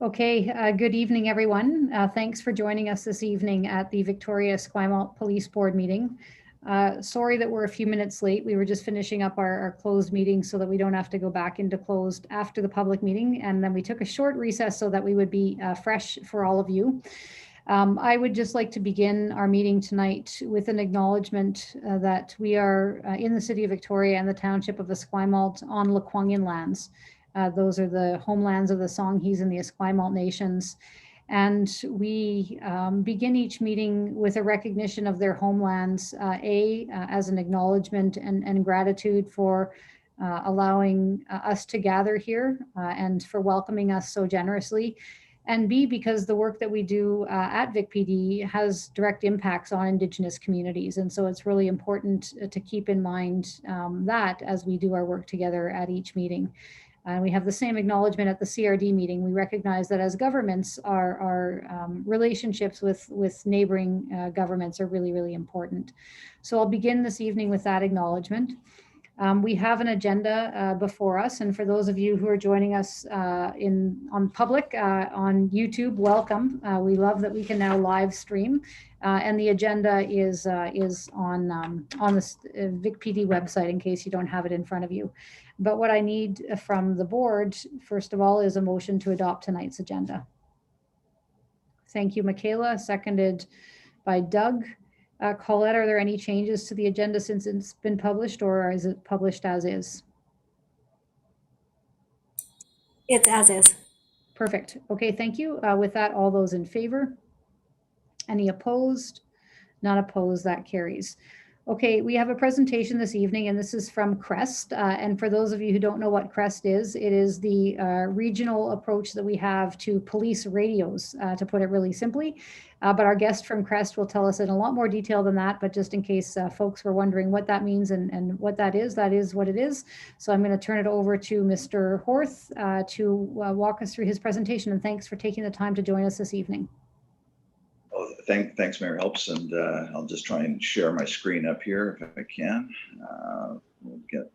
Okay, good evening, everyone. Thanks for joining us this evening at the Victoria Esquimalt Police Board meeting. Sorry that we're a few minutes late. We were just finishing up our closed meeting so that we don't have to go back into closed after the public meeting. And then we took a short recess so that we would be fresh for all of you. I would just like to begin our meeting tonight with an acknowledgement that we are in the city of Victoria and the township of Esquimalt on Lekwungen lands. Those are the homelands of the Songhees and the Esquimalt nations. And we begin each meeting with a recognition of their homelands, as an acknowledgement and gratitude for allowing us to gather here and for welcoming us so generously. And B, because the work that we do at VicPD has direct impacts on Indigenous communities. And so it's really important to keep in mind that as we do our work together at each meeting. We have the same acknowledgement at the CRD meeting. We recognize that as governments, our relationships with neighboring governments are really, really important. So I'll begin this evening with that acknowledgement. We have an agenda before us, and for those of you who are joining us on public on YouTube, welcome. We love that we can now live stream, and the agenda is on the VicPD website in case you don't have it in front of you. But what I need from the board, first of all, is a motion to adopt tonight's agenda. Thank you, Michaela. Seconded by Doug. Colette, are there any changes to the agenda since it's been published, or is it published as is? It's as is. Perfect. Okay, thank you. With that, all those in favor? Any opposed? None opposed, that carries. Okay, we have a presentation this evening, and this is from CREST. And for those of you who don't know what CREST is, it is the regional approach that we have to police radios, to put it really simply. But our guest from CREST will tell us in a lot more detail than that, but just in case folks were wondering what that means and what that is what it is. So I'm going to turn it over to Mr. Horth to walk us through his presentation, and thanks for taking the time to join us this evening. Oh, thanks, Mayor Helps, and I'll just try and share my screen up here if I can. We'll get.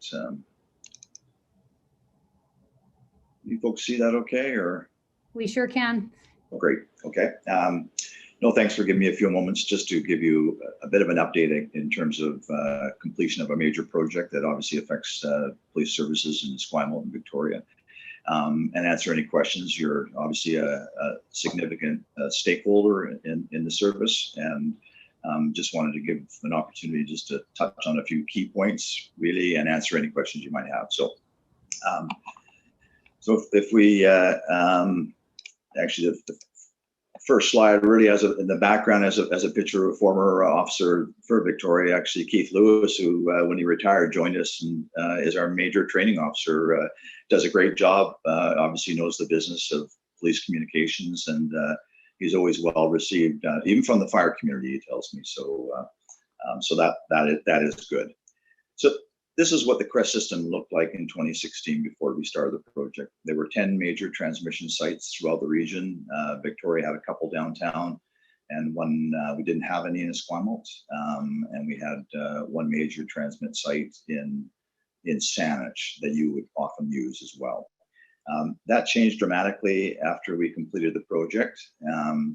You folks see that okay, or? We sure can. Oh, great. Okay. No, thanks for giving me a few moments just to give you a bit of an update in terms of completion of a major project that obviously affects police services in Esquimalt and Victoria. And answer any questions. You're obviously a significant stakeholder in the service, and just wanted to give an opportunity just to touch on a few key points, really, and answer any questions you might have. So, if we actually the first slide really has in the background as a picture of a former officer for Victoria, actually Keith Lewis, who when he retired joined us and is our major training officer. Does a great job. Obviously knows the business of police communications, and he's always well received, even from the fire community, he tells me. So, so that is good. So this is what the CREST system looked like in 2016 before we started the project. There were 10 major transmission sites throughout the region. Victoria had a couple downtown, and one we didn't have any in Esquimalt, and we had one major transmit site in Saanich that you would often use as well. That changed dramatically after we completed the project.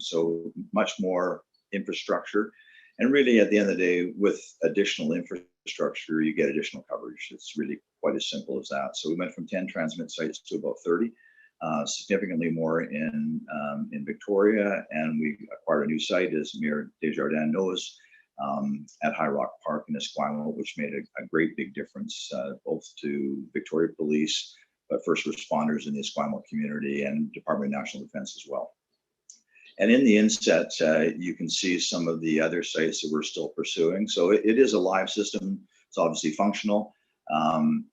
So much more infrastructure, and really at the end of the day, with additional infrastructure, you get additional coverage. It's really quite as simple as that. So we went from 10 transmit sites to about 30, significantly more in Victoria, and we acquired a new site, as Mayor Desjardins knows, at High Rock Park in Esquimalt, which made a great big difference both to Victoria Police, but first responders in the Esquimalt community, and Department of National Defence as well. And in the inset, you can see some of the other sites that we're still pursuing. So it is a live system. It's obviously functional,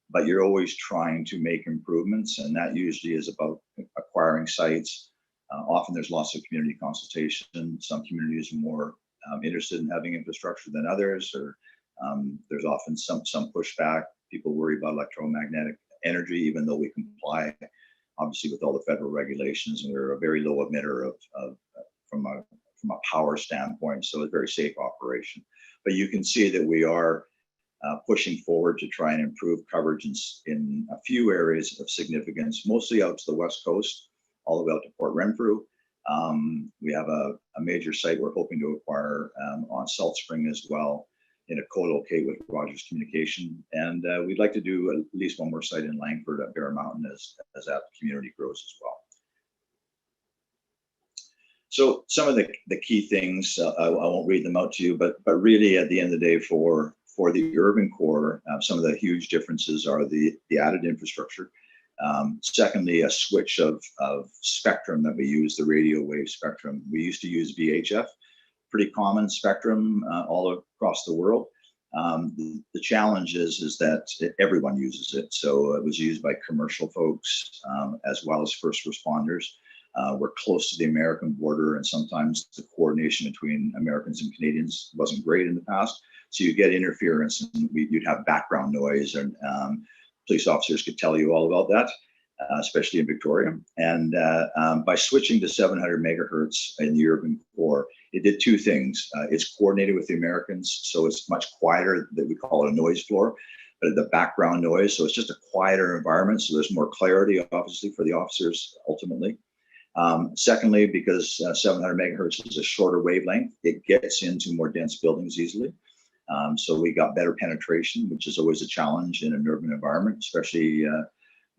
but you're always trying to make improvements, and that usually is about acquiring sites. Often there's lots of community consultation. Some communities are more interested in having infrastructure than others, or there's often some pushback. People worry about electromagnetic energy, even though we comply obviously with all the federal regulations, and we're a very low emitter from a power standpoint, so it's a very safe operation. But you can see that we are pushing forward to try and improve coverage in a few areas of significance, mostly out to the West Coast, all the way out to Port Renfrew. We have a major site we're hoping to acquire on Salt Spring as well, in a co-locate with Rogers Communication. And we'd like to do at least one more site in Langford at Bear Mountain as that community grows as well. So some of the key things, I won't read them out to you, but really at the end of the day for the urban core, some of the huge differences are the added infrastructure. Secondly, a switch of spectrum that we use, the radio wave spectrum. We used to use VHF, pretty common spectrum all across the world. The challenge is that everyone uses it. So it was used by commercial folks as well as first responders. We're close to the American border, and sometimes the coordination between Americans and Canadians wasn't great in the past. So you get interference, and you'd have background noise, and police officers could tell you all about that, especially in Victoria. And by switching to 700 megahertz in the urban core, it did two things. It's coordinated with the Americans, so it's much quieter. That we call it a noise floor, but the background noise. So it's just a quieter environment. So there's more clarity, obviously, for the officers ultimately. Secondly, because 700 megahertz is a shorter wavelength, it gets into more dense buildings easily. So we got better penetration, which is always a challenge in an urban environment, especially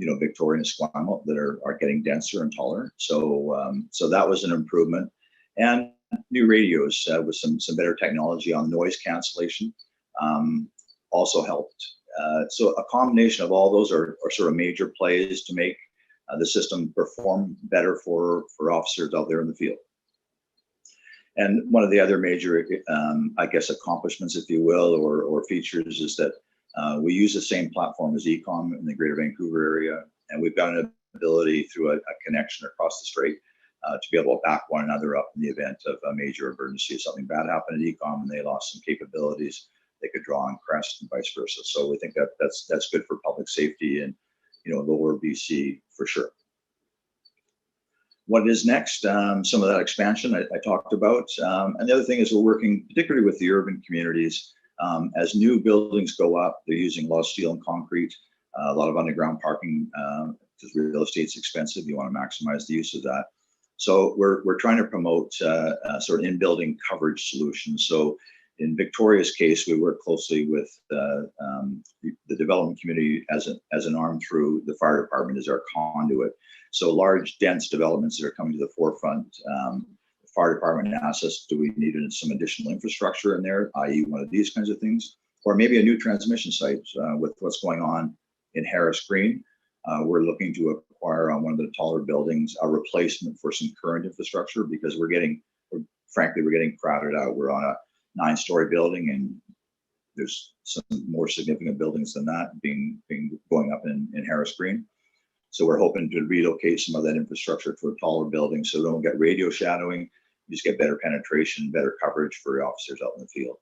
Victoria and Esquimalt that are getting denser and taller. So that was an improvement, and new radios with some better technology on noise cancellation also helped. So a combination of all those are sort of major plays to make the system perform better for officers out there in the field. And one of the other major, accomplishments, if you will, or features is that we use the same platform as ECOM in the Greater Vancouver area, and we've got an ability through a connection across the strait to be able to back one another up in the event of a major emergency. If something bad happened at ECOM and they lost some capabilities, they could draw on Crest and vice versa. So we think that's good for public safety and lower BC for sure. What is next? Some of that expansion I talked about. And the other thing is we're working particularly with the urban communities. As new buildings go up, they're using a lot of steel and concrete, a lot of underground parking, because real estate's expensive. You want to maximize the use of that. So we're trying to promote sort of in-building coverage solutions. So in Victoria's case, we work closely with the development community as an arm through the fire department as our conduit. So large, dense developments that are coming to the forefront. The fire department asks us, do we need some additional infrastructure in there, i.e. one of these kinds of things, or maybe a new transmission site with what's going on in Harris Green. We're looking to acquire on one of the taller buildings a replacement for some current infrastructure because we're getting crowded out. We're on a 9-story building, and there's some more significant buildings than that going up in Harris Green. So we're hoping to relocate some of that infrastructure to a taller building so we don't get radio shadowing. You just get better penetration, better coverage for officers out in the field.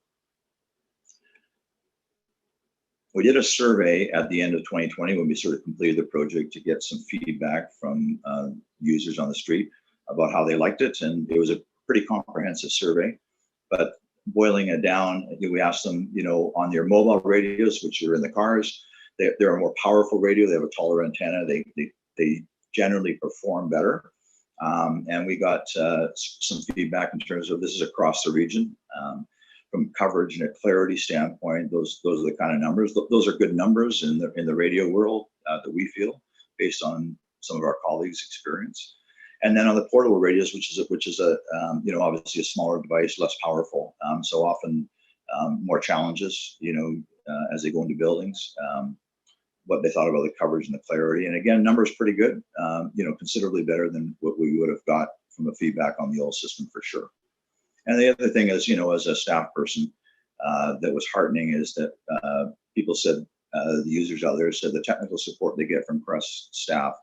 We did a survey at the end of 2020 when we sort of completed the project to get some feedback from users on the street about how they liked it. And it was a pretty comprehensive survey, but boiling it down, we asked them, on their mobile radios, which are in the cars, they're a more powerful radio. They have a taller antenna. They generally perform better. And we got some feedback in terms of this is across the region. From coverage and a clarity standpoint, those are the kind of numbers. Those are good numbers in the radio world that we feel based on some of our colleagues' experience. And then on the portable radios, which is a obviously a smaller device, less powerful, so often more challenges, as they go into buildings. What they thought about the coverage and the clarity, and again, numbers pretty good, considerably better than what we would have got from the feedback on the old system for sure. And the other thing is, as a staff person, that was heartening is that people said, the users out there said the technical support they get from Crest staff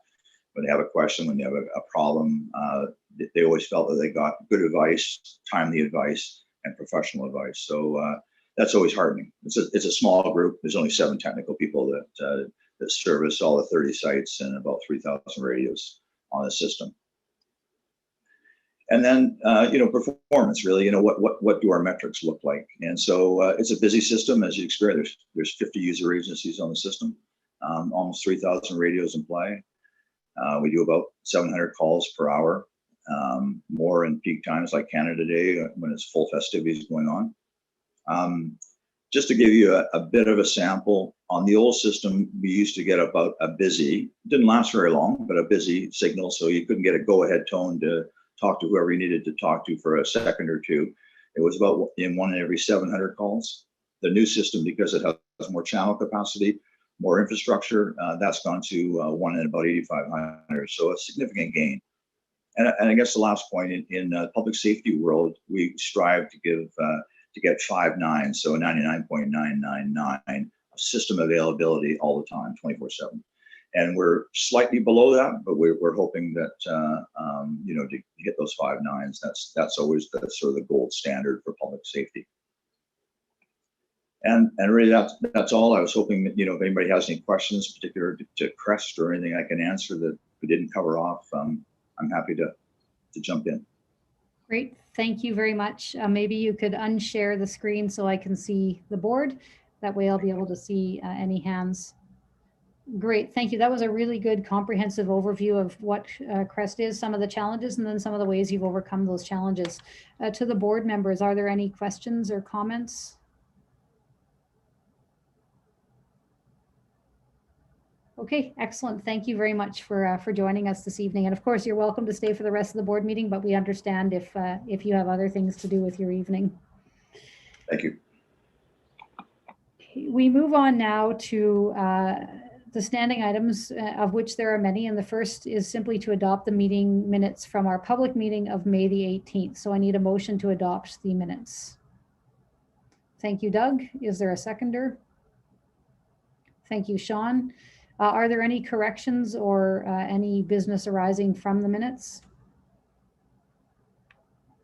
when they have a question, when they have a problem, they always felt that they got good advice, timely advice, and professional advice. So that's always heartening. It's a small group. There's only 7 technical people that service all the 30 sites and about 3,000 radios on the system. And then, performance really, what do our metrics look like? And so it's a busy system, as you experience. There's 50 user agencies on the system, almost 3,000 radios in play. We do about 700 calls per hour, more in peak times like Canada Day when it's full festivities going on. Just to give you a bit of a sample, on the old system, we used to get about a busy, didn't last very long, but a busy signal. So you couldn't get a go-ahead tone to talk to whoever you needed to talk to for a second or two. It was about in 1 in every 700 calls. The new system, because it has more channel capacity, more infrastructure, that's gone to 1 in about 8,500. So a significant gain. And I guess the last point in public safety world, we strive to give to get 5 nines, so 99.999 of system availability all the time, 24/7. And we're slightly below that, but we're hoping that to hit those 5 nines. That's always sort of the gold standard for public safety. And really that's all. I was hoping that if anybody has any questions particular to CREST or anything I can answer that we didn't cover off, I'm happy to jump in. Great, thank you very much. Maybe you could unshare the screen so I can see the board. That way I'll be able to see any hands. Great, thank you. That was a really good comprehensive overview of what CREST is, some of the challenges, and then some of the ways you've overcome those challenges. To the board members, are there any questions or comments? Okay, excellent. Thank you very much for joining us this evening. And of course, you're welcome to stay for the rest of the board meeting, but we understand if you have other things to do with your evening. Thank you. We move on now to the standing items, of which there are many. And the first is simply to adopt the meeting minutes from our public meeting of May the 18th. So I need a motion to adopt the minutes. Thank you, Doug. Is there a seconder? Thank you, Sean. Are there any corrections or any business arising from the minutes?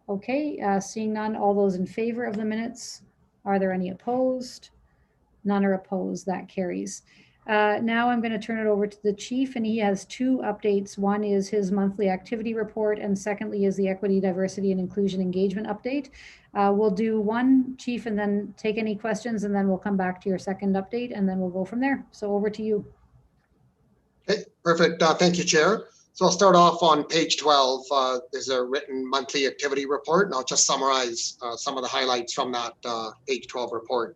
Okay, seeing none, all those in favor of the minutes? Are there any opposed? None are opposed, that carries. Now I'm going to turn it over to the chief, and he has 2 updates. One is his monthly activity report, and secondly is the equity, diversity, and inclusion engagement update. We'll do one, chief, and then take any questions, and then we'll come back to your second update, and then we'll go from there. So over to you. Okay, perfect. Thank you, Chair. So I'll start off on page 12. There's a written monthly activity report, and I'll just summarize some of the highlights from that page 12 report.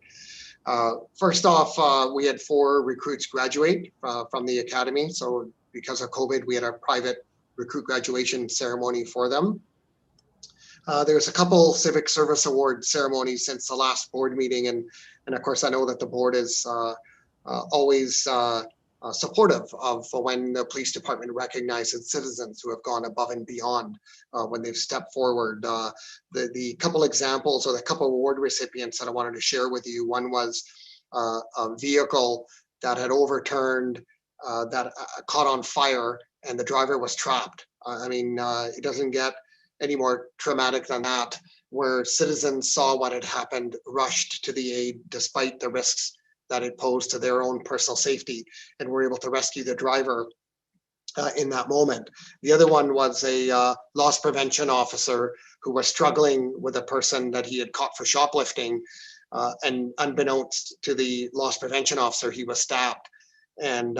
First off, we had 4 recruits graduate from the academy. So because of COVID, we had a private recruit graduation ceremony for them. There's a couple civic service award ceremonies since the last board meeting. And of course, I know that the board is always supportive of when the police department recognizes citizens who have gone above and beyond when they've stepped forward. The couple examples or the couple award recipients that I wanted to share with you, one was a vehicle that had overturned that caught on fire and the driver was trapped. I mean, it doesn't get any more traumatic than that, where citizens saw what had happened, rushed to the aid despite the risks that it posed to their own personal safety, and were able to rescue the driver in that moment. The other one was a loss prevention officer who was struggling with a person that he had caught for shoplifting, and unbeknownst to the loss prevention officer, he was stabbed, and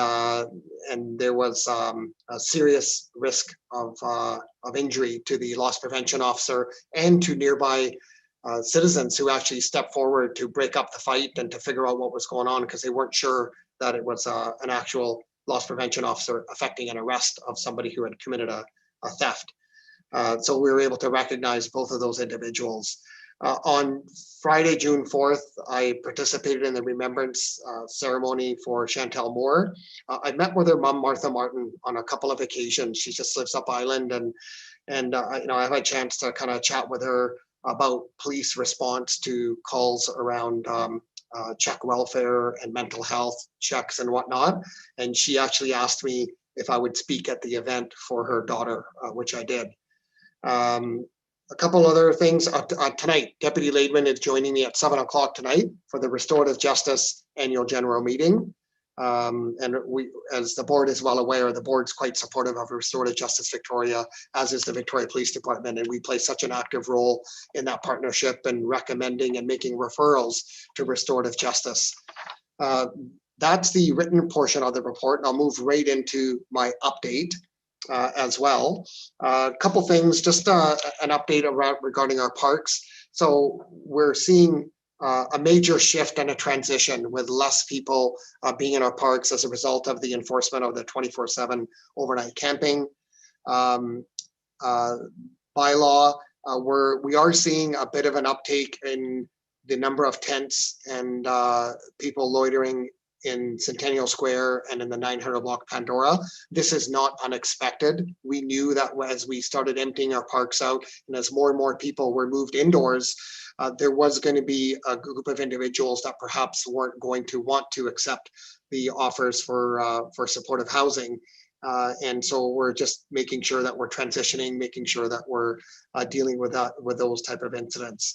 there was a serious risk of injury to the loss prevention officer and to nearby citizens who actually stepped forward to break up the fight and to figure out what was going on, because they weren't sure that it was an actual loss prevention officer affecting an arrest of somebody who had committed a theft. So we were able to recognize both of those individuals. On Friday, June 4th, I participated in the remembrance ceremony for Chantel Moore. I met with her mom, Martha Martin, on a couple of occasions. She just lives up island, and I've had a chance to kind of chat with her about police response to calls around check welfare and mental health checks and whatnot. And she actually asked me if I would speak at the event for her daughter, which I did. A couple other things. Tonight, Deputy Laidman is joining me at 7 o'clock tonight for the Restorative Justice Annual General Meeting. And we, as the board is well aware, the board's quite supportive of Restorative Justice Victoria, as is the Victoria Police Department, and we play such an active role in that partnership and recommending and making referrals to restorative justice. That's the written portion of the report. And I'll move right into my update as well. A couple things, just an update regarding our parks. So we're seeing a major shift and a transition with less people being in our parks as a result of the enforcement of the 24/7 overnight camping bylaw. We are seeing a bit of an uptake in the number of tents and people loitering in Centennial Square and in the 900 block Pandora. This is not unexpected. We knew that as we started emptying our parks out and as more and more people were moved indoors, there was going to be a group of individuals that perhaps weren't going to want to accept the offers for supportive housing. And so we're just making sure that we're transitioning, making sure that we're dealing with those type of incidents.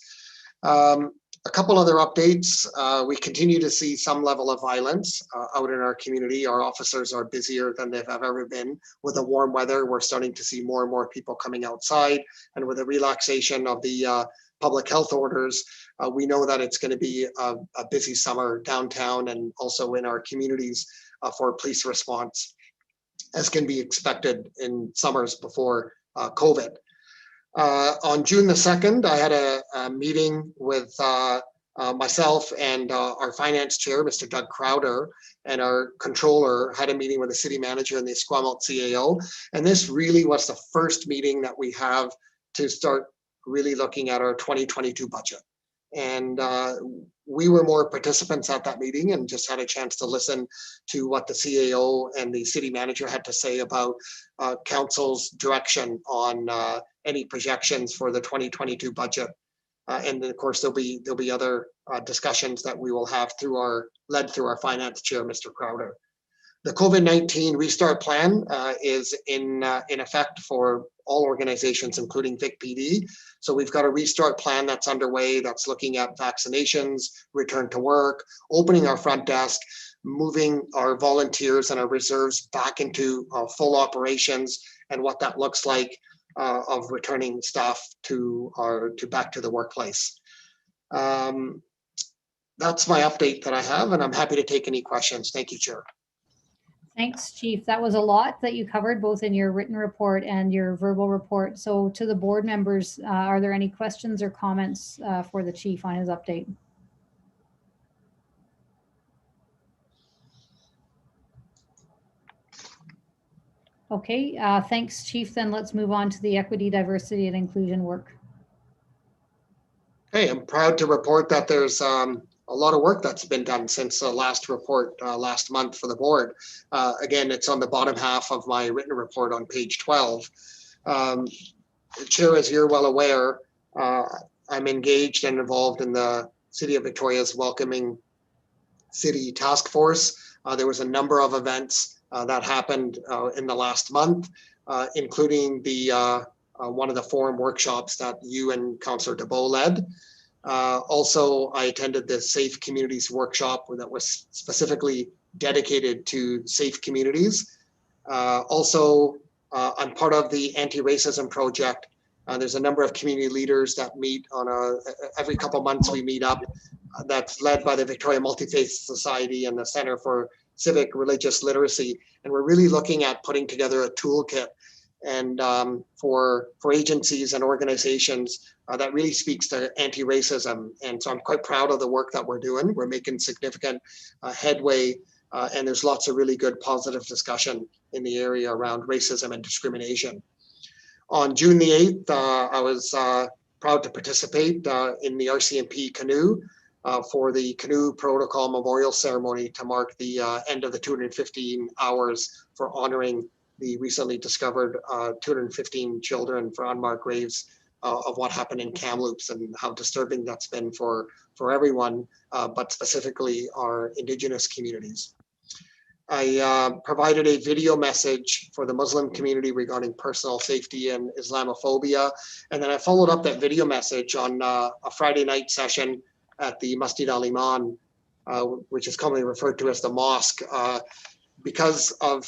A couple other updates. We continue to see some level of violence out in our community. Our officers are busier than they've ever been. With the warm weather, we're starting to see more and more people coming outside. And with the relaxation of the public health orders, we know that it's going to be a busy summer downtown and also in our communities for police response, as can be expected in summers before COVID. On June the 2nd, I had a meeting with myself and our finance chair, Mr. Doug Crowder, and our controller had a meeting with the city manager and the Esquimalt CAO. And this really was the first meeting that we have to start really looking at our 2022 budget. And we were more participants at that meeting and just had a chance to listen to what the CAO and the city manager had to say about council's direction on any projections for the 2022 budget. And then of course there'll be other discussions that we will have led through our finance chair, Mr. Crowder. The COVID-19 restart plan is in effect for all organizations, including Vic PD. So we've got a restart plan that's underway that's looking at vaccinations, return to work, opening our front desk, moving our volunteers and our reserves back into full operations, and what that looks like of returning staff back to the workplace. That's my update that I have, and I'm happy to take any questions. Thank you, Chair. Thanks, Chief. That was a lot that you covered both in your written report and your verbal report. So to the board members, are there any questions or comments for the Chief on his update? Okay, thanks, Chief. Then let's move on to the equity, diversity, and inclusion work. Hey, I'm proud to report that there's a lot of work that's been done since the last report last month for the board. Again, it's on the bottom half of my written report on page 12. Chair, as you're well aware, I'm engaged and involved in the City of Victoria's Welcoming City Task Force. There was a number of events that happened in the last month, including the one of the forum workshops that you and Councillor DeBow led. Also, I attended the Safe Communities workshop that was specifically dedicated to safe communities. Also, I'm part of the anti-racism project. There's a number of community leaders that meet on every couple of months we meet up. That's led by the Victoria Multi-Faith Society and the Center for Civic Religious Literacy. And we're really looking at putting together a toolkit and for agencies and organizations that really speaks to anti-racism. And so I'm quite proud of the work that we're doing. We're making significant headway, and there's lots of really good positive discussion in the area around racism and discrimination. On June the 8th, I was proud to participate in the RCMP Canoe for the Canoe Protocol Memorial Ceremony to mark the end of the 215 hours for honoring the recently discovered 215 children for unmarked graves of what happened in Kamloops, and how disturbing that's been for everyone, but specifically our Indigenous communities. I provided a video message for the Muslim community regarding personal safety and Islamophobia. And then I followed up that video message on a Friday night session at the Masjid Al Iman, which is commonly referred to as the mosque, because of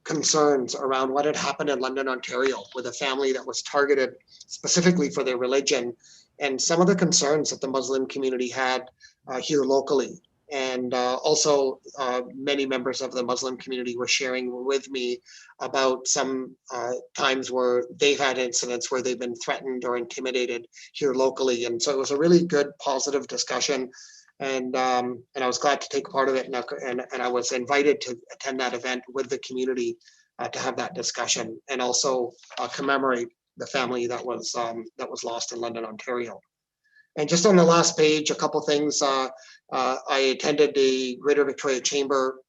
concerns around what had happened in London, Ontario, with a family that was targeted specifically for their religion, and some of the concerns that the Muslim community had here locally. And also many members of the Muslim community were sharing with me about some times where they've had incidents where they've been threatened or intimidated here locally. And so it was a really good, positive discussion. And I was glad to take part of it. And I was invited to attend that event with the community to have that discussion and also commemorate the family that was lost in London, Ontario. And just on the last page, a couple things. I attended the Greater Victoria Chamber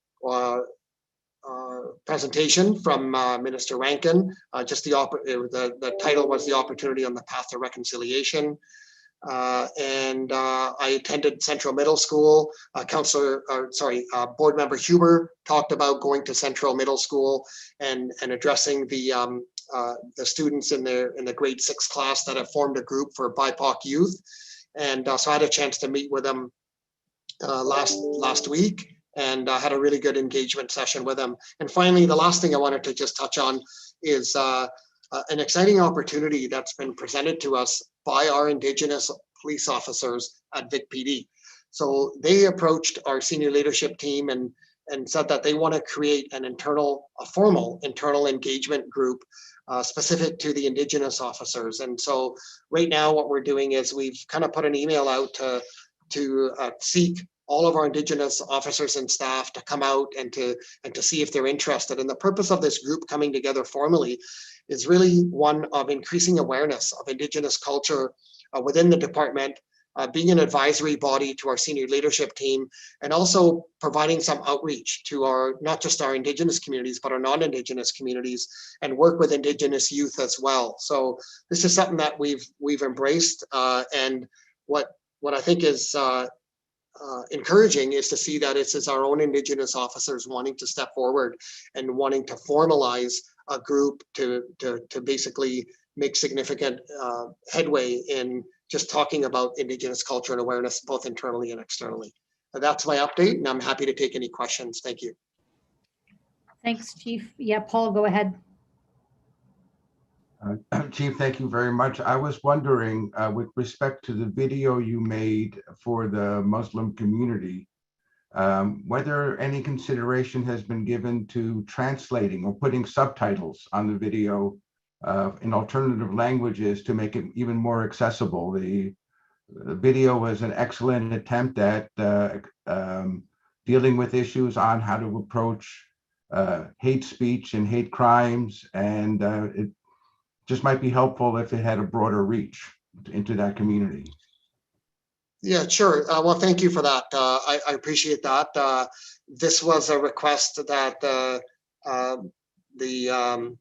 presentation from Minister Rankin. The title was The Opportunity on the Path to Reconciliation. And I attended Central Middle School. Board Member Huber talked about going to Central Middle School and addressing the students in the grade 6 class that have formed a group for BIPOC youth. And so I had a chance to meet with them last week, and I had a really good engagement session with them. And finally, the last thing I wanted to just touch on is an exciting opportunity that's been presented to us by our Indigenous police officers at Vic PD. So they approached our senior leadership team and said that they want to create a formal internal engagement group specific to the Indigenous officers. And so right now what we're doing is we've kind of put an email out to seek all of our Indigenous officers and staff to come out and to see if they're interested. And the purpose of this group coming together formally is really one of increasing awareness of Indigenous culture within the department, being an advisory body to our senior leadership team, and also providing some outreach to not just our Indigenous communities, but our non-Indigenous communities, and work with Indigenous youth as well. So this is something that we've embraced, and what I think is encouraging is to see that it's our own Indigenous officers wanting to step forward and wanting to formalize a group to basically make significant headway in just talking about Indigenous culture and awareness, both internally and externally. That's my update, and I'm happy to take any questions. Thank you. Thanks, Chief. Yeah, Paul, go ahead. Chief, thank you very much. I was wondering, with respect to the video you made for the Muslim community, whether any consideration has been given to translating or putting subtitles on the video in alternative languages to make it even more accessible. The video was an excellent attempt at dealing with issues on how to approach hate speech and hate crimes, and it just might be helpful if it had a broader reach into that community. Yeah, sure. Well, thank you for that. I appreciate that. This was a request that the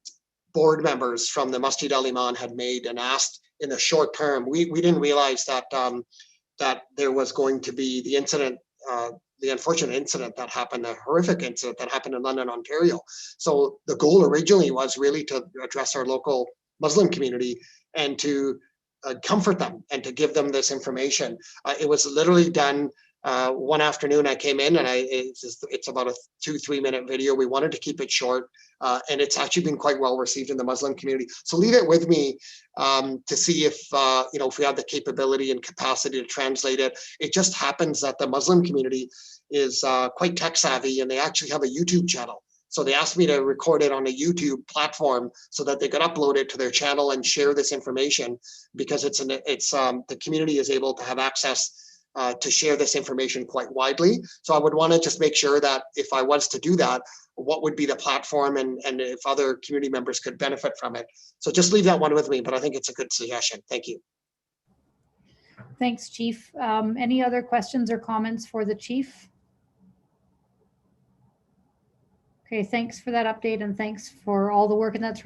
board members from the Masjid Al Iman had made and asked in the short term. We didn't realize that that there was going to be the incident, the unfortunate incident that happened, the horrific incident that happened in London, Ontario. So the goal originally was really to address our local Muslim community and to comfort them and to give them this information. It was literally done one afternoon. I came in and it's about a 2-3 minute video. We wanted to keep it short, and it's actually been quite well received in the Muslim community. So leave it with me to see if if we have the capability and capacity to translate it. It just happens that the Muslim community is quite tech savvy, and they actually have a YouTube channel. So they asked me to record it on a YouTube platform so that they could upload it to their channel and share this information, because the community is able to have access to share this information quite widely. So I would want to just make sure that if I was to do that, what would be the platform and if other community members could benefit from it. So just leave that one with me, but I think it's a good suggestion. Thank you. Thanks, Chief. Any other questions or comments for the Chief? Okay, thanks for that update, and thanks for all the work. And that's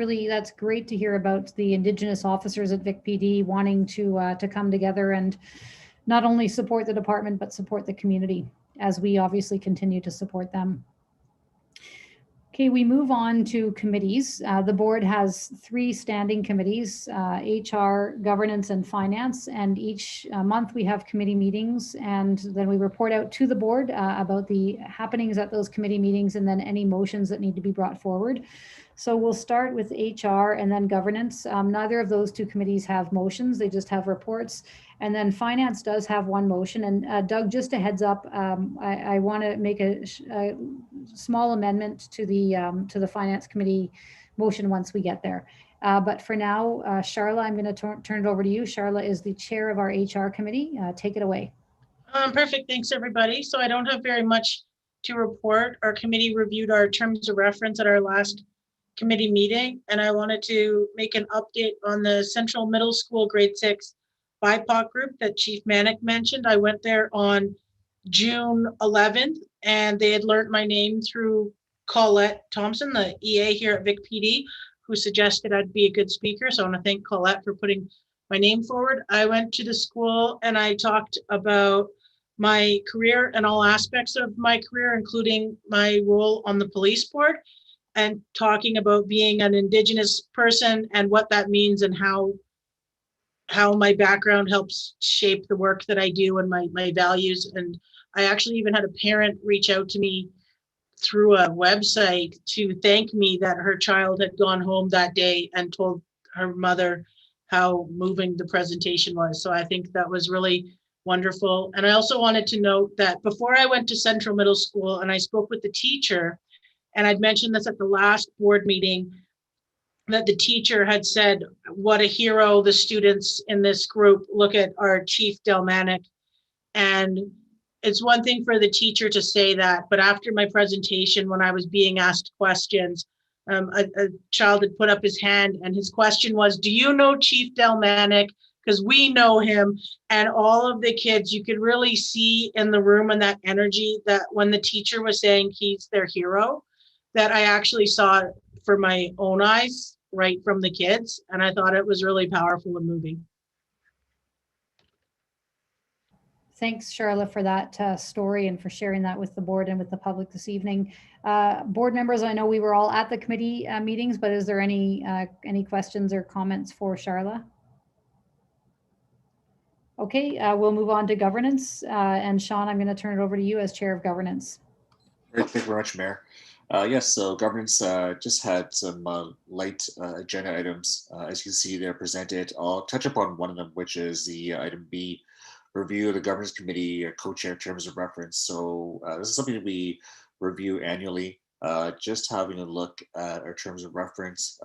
great to hear about the Indigenous officers at Vic PD wanting to come together and not only support the department, but support the community as we obviously continue to support them. Okay, we move on to committees. The board has 3 standing committees, HR, governance, and finance. And each month we have committee meetings, and then we report out to the board about the happenings at those committee meetings and then any motions that need to be brought forward. So we'll start with HR and then governance. Neither of those two committees have motions. They just have reports. And then finance does have one motion. And Doug, just a heads up, I want to make a small amendment to the finance committee motion once we get there. But for now, Charla, I'm going to turn it over to you. Charla is the chair of our HR committee. Take it away. Perfect. Thanks, everybody. So I don't have very much to report. Our committee reviewed our terms of reference at our last committee meeting, and I wanted to make an update on the Central Middle School grade 6 BIPOC group that Chief Manick mentioned. I went there on June 11th, and they had learned my name through Colette Thompson, the EA here at Vic PD, who suggested I'd be a good speaker. So I want to thank Colette for putting my name forward. I went to the school and I talked about my career and all aspects of my career, including my role on the police board, and talking about being an Indigenous person and what that means and how my background helps shape the work that I do and my values. And I actually even had a parent reach out to me through a website to thank me that her child had gone home that day and told her mother how moving the presentation was. So I think that was really wonderful. And I also wanted to note that before I went to Central Middle School and I spoke with the teacher, and I'd mentioned this at the last board meeting, that the teacher had said, what a hero the students in this group, look at our Chief Delmanic. And it's one thing for the teacher to say that, but after my presentation, when I was being asked questions, a child had put up his hand and his question was, do you know Chief Delmanic? Because we know him. And all of the kids, you could really see in the room and that energy that when the teacher was saying he's their hero, that I actually saw it for my own eyes, right from the kids. And I thought it was really powerful and moving. Thanks, Charla, for that story and for sharing that with the board and with the public this evening. Board members, I know we were all at the committee meetings, but is there any questions or comments for Charla? Okay, we'll move on to governance. And Sean, I'm going to turn it over to you as chair of governance. Great, thank you very much, Mayor. Yes, so governance just had some light agenda items. As you can see, they're presented. I'll touch upon one of them, which is the item B, review of the governance committee co-chair terms of reference. So this is something that we review annually, just having a look at our terms of reference,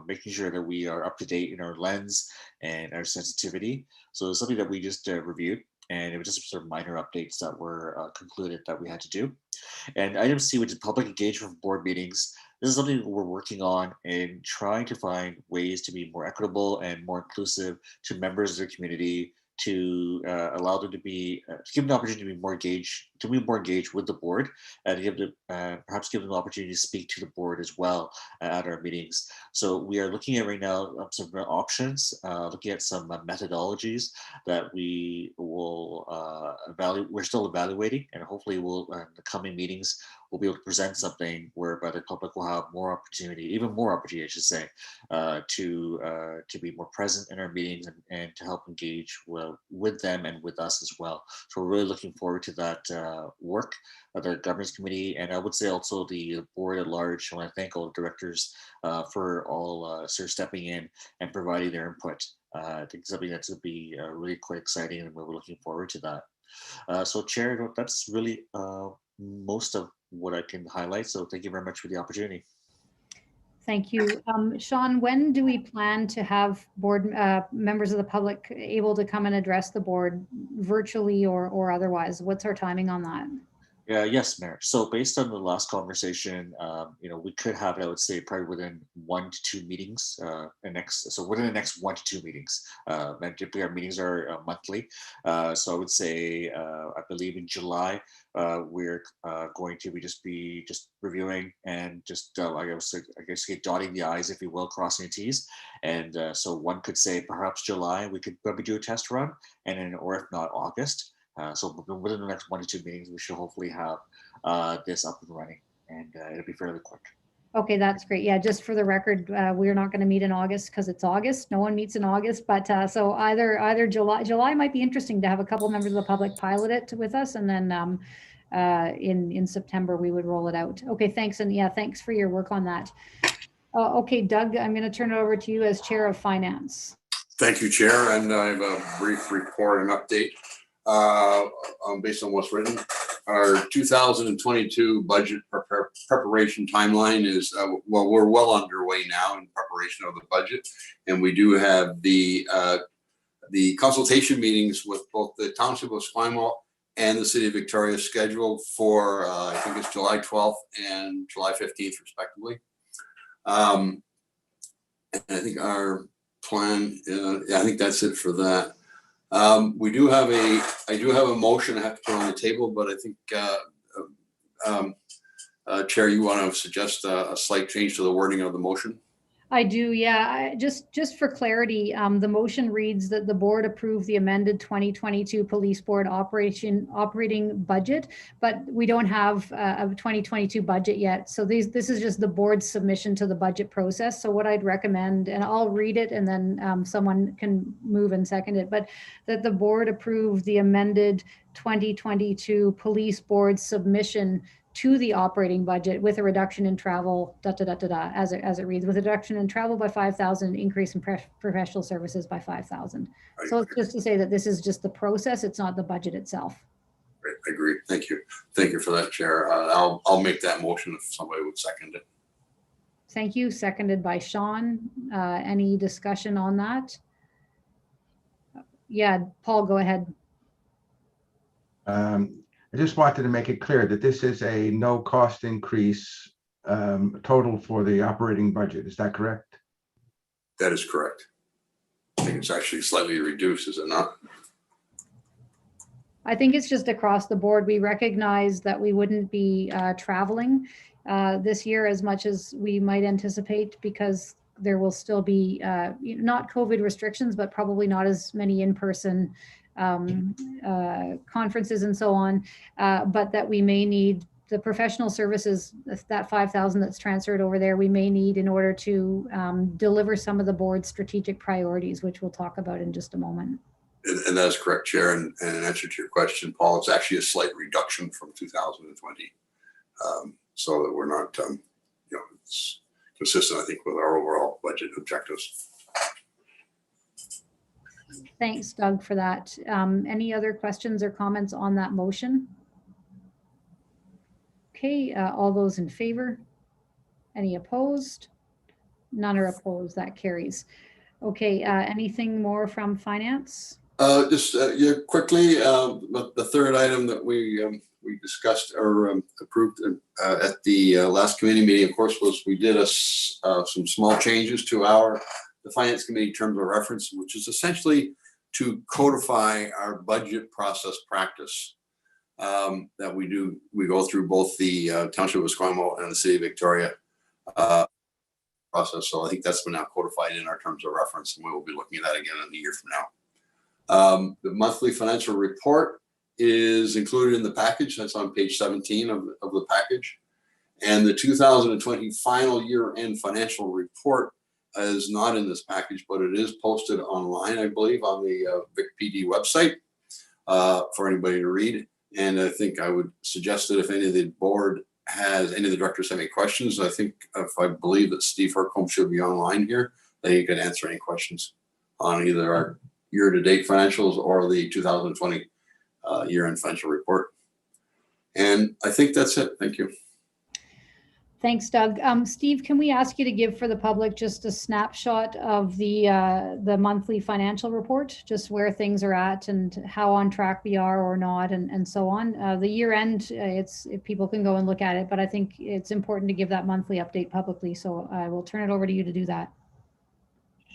making sure that we are up to date in our lens and our sensitivity. So it's something that we just reviewed, and it was just sort of minor updates that were concluded that we had to do. And item C, which is public engagement for board meetings. This is something that we're working on and trying to find ways to be more equitable and more inclusive to members of the community, to allow them to be, to give them the opportunity to be more engaged with the board, and to give them, perhaps give them the opportunity to speak to the board as well at our meetings. So we are looking at right now some options, looking at some methodologies that we will evaluate. We're still evaluating, and hopefully we'll in the coming meetings we'll be able to present something whereby the public will have more opportunity, even more opportunity, I should say, to be more present in our meetings and to help engage with them and with us as well. So we're really looking forward to that work of the governance committee, and I would say also the board at large. I want to thank all the directors for all sort of stepping in and providing their input. I think something that's going to be really quite exciting, and we're looking forward to that. So Chair, that's really most of what I can highlight. So thank you very much for the opportunity. Thank you. Sean, when do we plan to have board members of the public able to come and address the board virtually or otherwise? What's our timing on that? Yes, Mayor. So based on the last conversation, we could have it, I would say, probably within 1 to 2 meetings. Within the next 1 to 2 meetings. And typically our meetings are monthly. So I would say, I believe in July, we're going to be just reviewing and just, I guess, dotting the I's, if you will, crossing the T's. And so one could say perhaps July, we could probably do a test run, and then, or if not, August. So within the next 1 to 2 meetings, we should hopefully have this up and running, and it'll be fairly quick. Okay, that's great. Yeah, just for the record, we're not going to meet in August because it's August. No one meets in August, but so either July might be interesting to have a couple members of the public pilot it with us, and then in September we would roll it out. Okay, thanks, and yeah, thanks for your work on that. Okay, Doug, I'm going to turn it over to you as Chair of Finance. Thank you, Chair, and I have a brief report and update based on what's written. Our 2022 budget preparation timeline is, well, we're well underway now in preparation of the budget, and we do have the consultation meetings with both the Township of Esquimalt and the City of Victoria scheduled for, I think it's July 12th and July 15th respectively. And I think our plan, I think that's it for that. I do have a motion I have to put on the table, but I think, Chair, you want to suggest a slight change to the wording of the motion? I do, yeah. Just for clarity, the motion reads that the board approve the amended 2022 police board operating budget, but we don't have a 2022 budget yet. So this is just the board's submission to the budget process. So what I'd recommend, and I'll read it and then someone can move and second it, but that the board approve the amended 2022 police board submission to the operating budget with a reduction in travel, as it reads, with a reduction in travel by 5,000, increase in professional services by 5,000. So it's just to say that this is just the process, it's not the budget itself. Great, I agree. Thank you. Thank you for that, Chair. I'll make that motion if somebody would second it. Thank you. Seconded by Sean. Any discussion on that? Yeah, Paul, go ahead. I just wanted to make it clear that this is a no cost increase total for the operating budget. Is that correct? That is correct. I think it's actually slightly reduced, is it not? I think it's just across the board. We recognize that we wouldn't be traveling this year as much as we might anticipate because there will still be not COVID restrictions, but probably not as many in-person conferences and so on, but that we may need the professional services, that 5,000 that's transferred over there, we may need in order to deliver some of the board's strategic priorities, which we'll talk about in just a moment. And that is correct, Chair. And in answer to your question, Paul, it's actually a slight reduction from 2020. So that we're not, it's consistent, I think, with our overall budget objectives. Thanks, Doug, for that. Any other questions or comments on that motion? Okay, all those in favor? Any opposed? None are opposed. That carries. Okay, anything more from finance? Yeah, quickly, the third item that we discussed or approved at the last committee meeting, of course, was we did some small changes to the Finance Committee terms of reference, which is essentially to codify our budget process practice that we do. We go through both the Township of Esquimalt and the City of Victoria process. So I think that's been now codified in our terms of reference, and we will be looking at that again in a year from now. The monthly financial report is included in the package. That's on page 17 of the package. And the 2020 final year-end financial report is not in this package, but it is posted online, I believe, on the VicPD website for anybody to read. And I think I would suggest that if any of the board has, any of the directors have any questions, I believe that Steve Hercombe should be online here, that he can answer any questions on either our year-to-date financials or the 2020 year-end financial report. And I think that's it. Thank you. Thanks, Doug. Steve, can we ask you to give for the public just a snapshot of the monthly financial report, just where things are at and how on track we are or not, and so on. The year end, if people can go and look at it, but I think it's important to give that monthly update publicly. So I will turn it over to you to do that.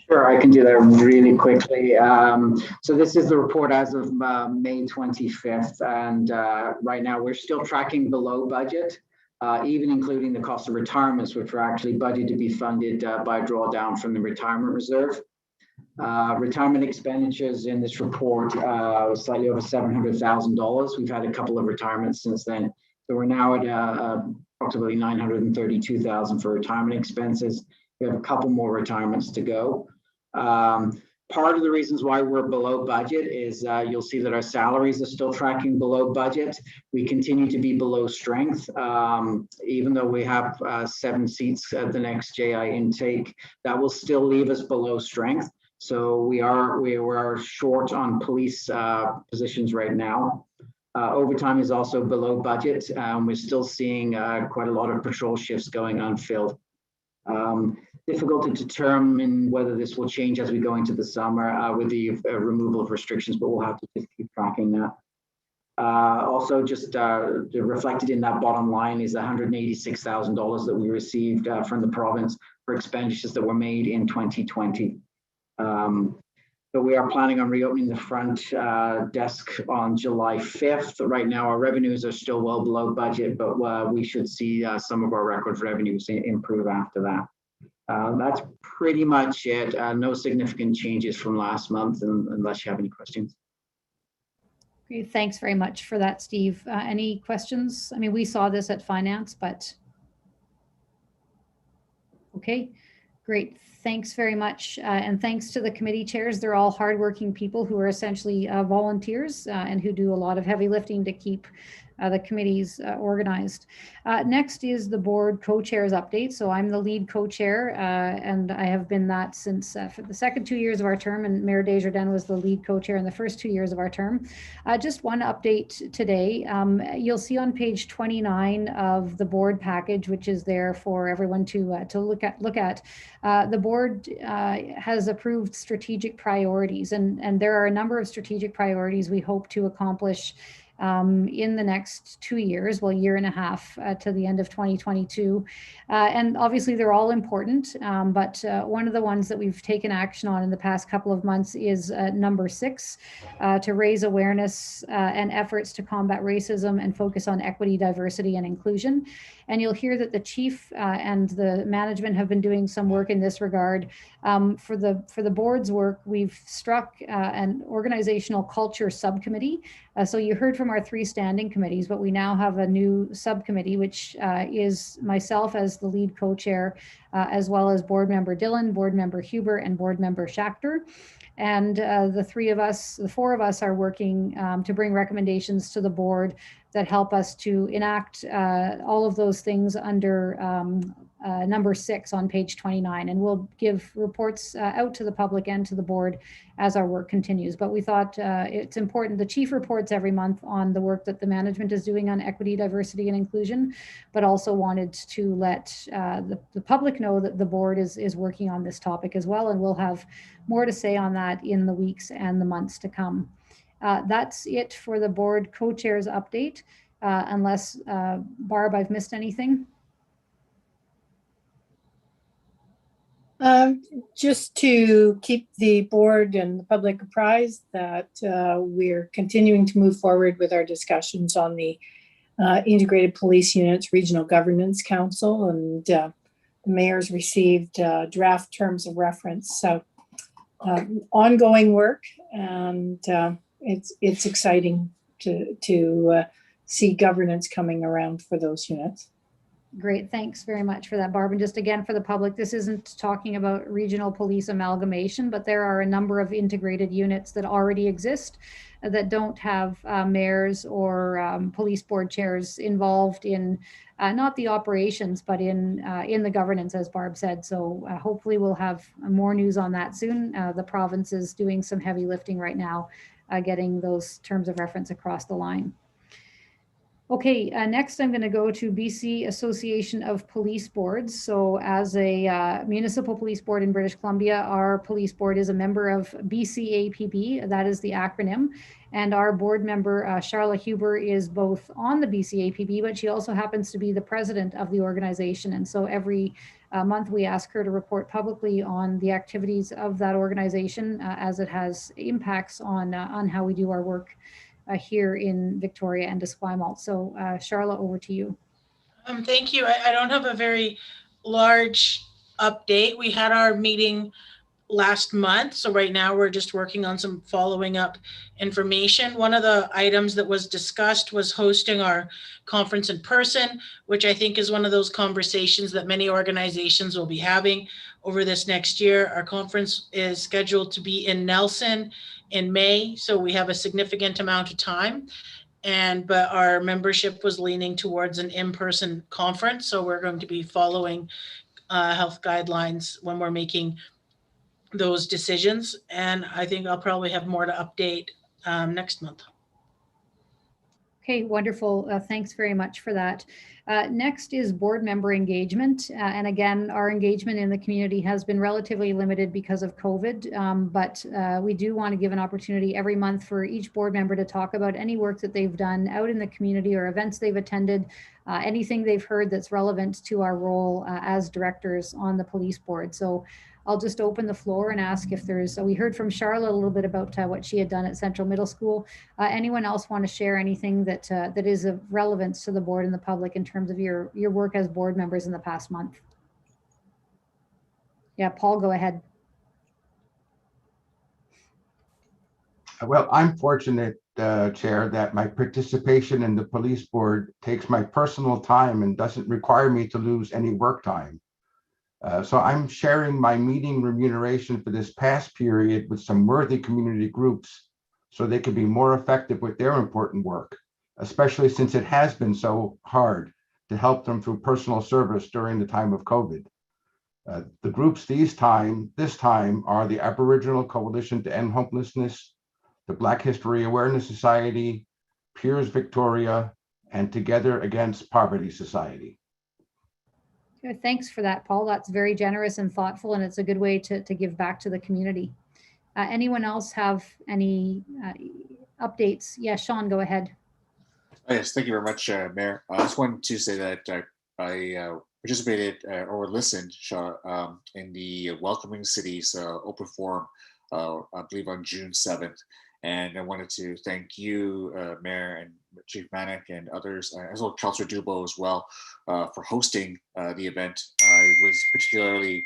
Sure, I can do that really quickly. So this is the report as of May 25th, and right now we're still tracking below budget. Even including the cost of retirements, which were actually budgeted to be funded by a drawdown from the retirement reserve. Retirement expenditures in this report was slightly over $700,000. We've had a couple of retirements since then. So we're now at approximately $932,000 for retirement expenses. We have a couple more retirements to go. Part of the reasons why we're below budget is you'll see that our salaries are still tracking below budget. We continue to be below strength. Even though we have 7 seats at the next JI intake, that will still leave us below strength. So we are short on police positions right now. Overtime is also below budget. We're still seeing quite a lot of patrol shifts going unfilled. Difficult to determine whether this will change as we go into the summer with the removal of restrictions, but we'll have to just keep tracking that. Also, just reflected in that bottom line is $186,000 that we received from the province for expenditures that were made in 2020. So we are planning on reopening the front desk on July 5th. Right now, our revenues are still well below budget, but we should see some of our record revenues improve after that. That's pretty much it. No significant changes from last month, unless you have any questions. Great, thanks very much for that, Steve. Any questions? I mean, we saw this at finance, but okay, great. Thanks very much. And thanks to the committee chairs. They're all hardworking people who are essentially volunteers and who do a lot of heavy lifting to keep the committees organized. Next is the board co-chairs update. So I'm the lead co-chair and I have been that since for the second 2 years of our term, and Mayor Desjardins was the lead co-chair in the first 2 years of our term. Just one update today. You'll see on page 29 of the board package, which is there for everyone to look at. The board has approved strategic priorities, and there are a number of strategic priorities we hope to accomplish in the next 2 years, well, year and a half to the end of 2022. And obviously they're all important, but one of the ones that we've taken action on in the past couple of months is number 6, to raise awareness and efforts to combat racism and focus on equity, diversity, and inclusion. And you'll hear that the chief and the management have been doing some work in this regard. For the board's work, we've struck an organizational culture subcommittee. So you heard from our 3 standing committees, but we now have a new subcommittee, which is myself as the lead co-chair, as well as board member Dillon, board member Huber, and board member Schachter. And the 4 of us are working to bring recommendations to the board that help us to enact all of those things under number 6 on page 29. And we'll give reports out to the public and to the board as our work continues. But we thought it's important. The chief reports every month on the work that the management is doing on equity, diversity, and inclusion, but also wanted to let the public know that the board is working on this topic as well. And we'll have more to say on that in the weeks and the months to come. That's it for the board co-chairs update, unless Barb, I've missed anything. Just to keep the board and the public apprised that we're continuing to move forward with our discussions on the Integrated Police Units Regional Governance Council, and the mayor's received draft terms of reference. So ongoing work, and it's exciting to see governance coming around for those units. Great, thanks very much for that, Barb. And just again for the public, this isn't talking about regional police amalgamation, but there are a number of integrated units that already exist that don't have mayors or police board chairs involved in not the operations, but in the governance, as Barb said. So hopefully we'll have more news on that soon. The province is doing some heavy lifting right now, getting those terms of reference across the line. Okay, next I'm going to go to BC Association of Police Boards. So as a municipal police board in British Columbia, our police board is a member of BCAPB, that is the acronym. And our board member, Charla Huber, is both on the BCAPB, but she also happens to be the president of the organization. And so every month we ask her to report publicly on the activities of that organization as it has impacts on how we do our work here in Victoria and Esquimalt. So Charla, over to you. Thank you. I don't have a very large update. We had our meeting last month. So right now we're just working on some following up information. One of the items that was discussed was hosting our conference in person, which I think is one of those conversations that many organizations will be having over this next year. Our conference is scheduled to be in Nelson in May, so we have a significant amount of time. But our membership was leaning towards an in-person conference, so we're going to be following health guidelines when we're making those decisions. And I think I'll probably have more to update next month. Okay, wonderful. Thanks very much for that. Next is board member engagement. And again, our engagement in the community has been relatively limited because of COVID, but we do want to give an opportunity every month for each board member to talk about any work that they've done out in the community or events they've attended, anything they've heard that's relevant to our role as directors on the police board. So I'll just open the floor and ask if there's, we heard from Charlotte a little bit about what she had done at Central Middle School. Anyone else want to share anything that that is of relevance to the board and the public in terms of your work as board members in the past month? Yeah, Paul, go ahead. Well, I'm fortunate, Chair, that my participation in the police board takes my personal time and doesn't require me to lose any work time. So I'm sharing my meeting remuneration for this past period with some worthy community groups so they can be more effective with their important work, especially since it has been so hard to help them through personal service during the time of COVID. The groups this time are the Aboriginal Coalition to End Homelessness, the Black History Awareness Society, Peers Victoria, and Together Against Poverty Society. Good. Thanks for that, Paul. That's very generous and thoughtful, and it's a good way to give back to the community. Anyone else have any updates? Yeah, Sean, go ahead. Yes, thank you very much, Mayor. I just wanted to say that I participated or listened in the Welcoming Cities open forum, I believe on June 7th. And I wanted to thank you, Mayor and Chief Manick and others, as well as Councillor Dubo as well, for hosting the event. I was particularly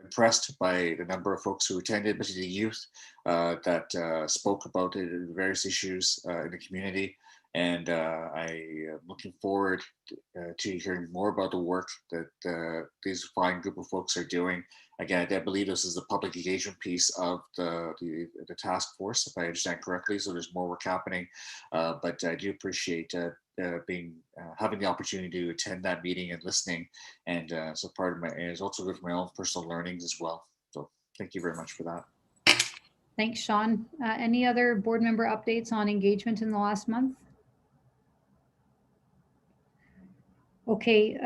impressed by the number of folks who attended, especially the youth that spoke about the various issues in the community. And I am looking forward to hearing more about the work that these fine group of folks are doing. Again, I believe this is the public engagement piece of the task force, if I understand correctly. So there's more work happening, but I do appreciate having the opportunity to attend that meeting and listening. And so part of it's also good for my own personal learnings as well. So thank you very much for that. Thanks, Sean. Any other board member updates on engagement in the last month? Okay,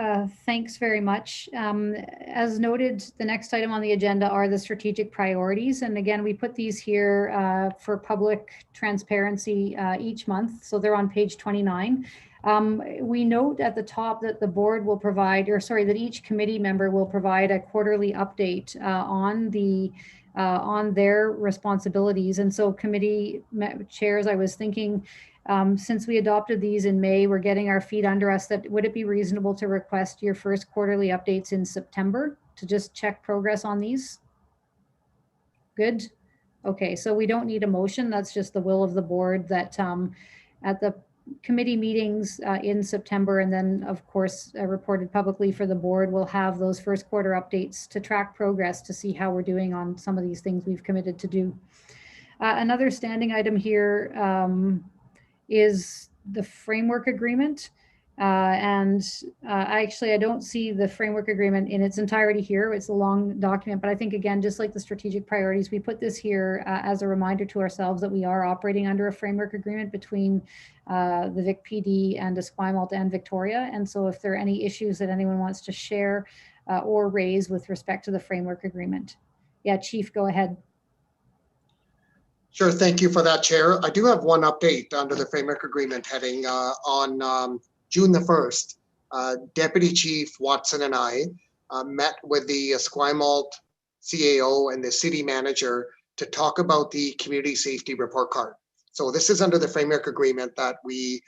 thanks very much. As noted, the next item on the agenda are the strategic priorities. And again, we put these here for public transparency each month. So they're on page 29. We note at the top that the board will provide, that each committee member will provide a quarterly update on their responsibilities. And so committee chairs, I was thinking, since we adopted these in May, we're getting our feet under us. That would it be reasonable to request your first quarterly updates in September to just check progress on these? Good. Okay, so we don't need a motion. That's just the will of the board that at the committee meetings in September, and then of course reported publicly for the board, we'll have those first quarter updates to track progress to see how we're doing on some of these things we've committed to do. Another standing item here is the framework agreement. I don't see the framework agreement in its entirety here. It's a long document, but I think again, just like the strategic priorities, we put this here as a reminder to ourselves that we are operating under a framework agreement between the Vic PD and Esquimalt and Victoria. And so if there are any issues that anyone wants to share or raise with respect to the framework agreement. Yeah, Chief, go ahead. Sure, thank you for that, Chair. I do have one update under the framework agreement heading on June the 1st. Deputy Chief Watson and I met with the Esquimalt CAO and the city manager to talk about the community safety report card. So this is under the framework agreement that we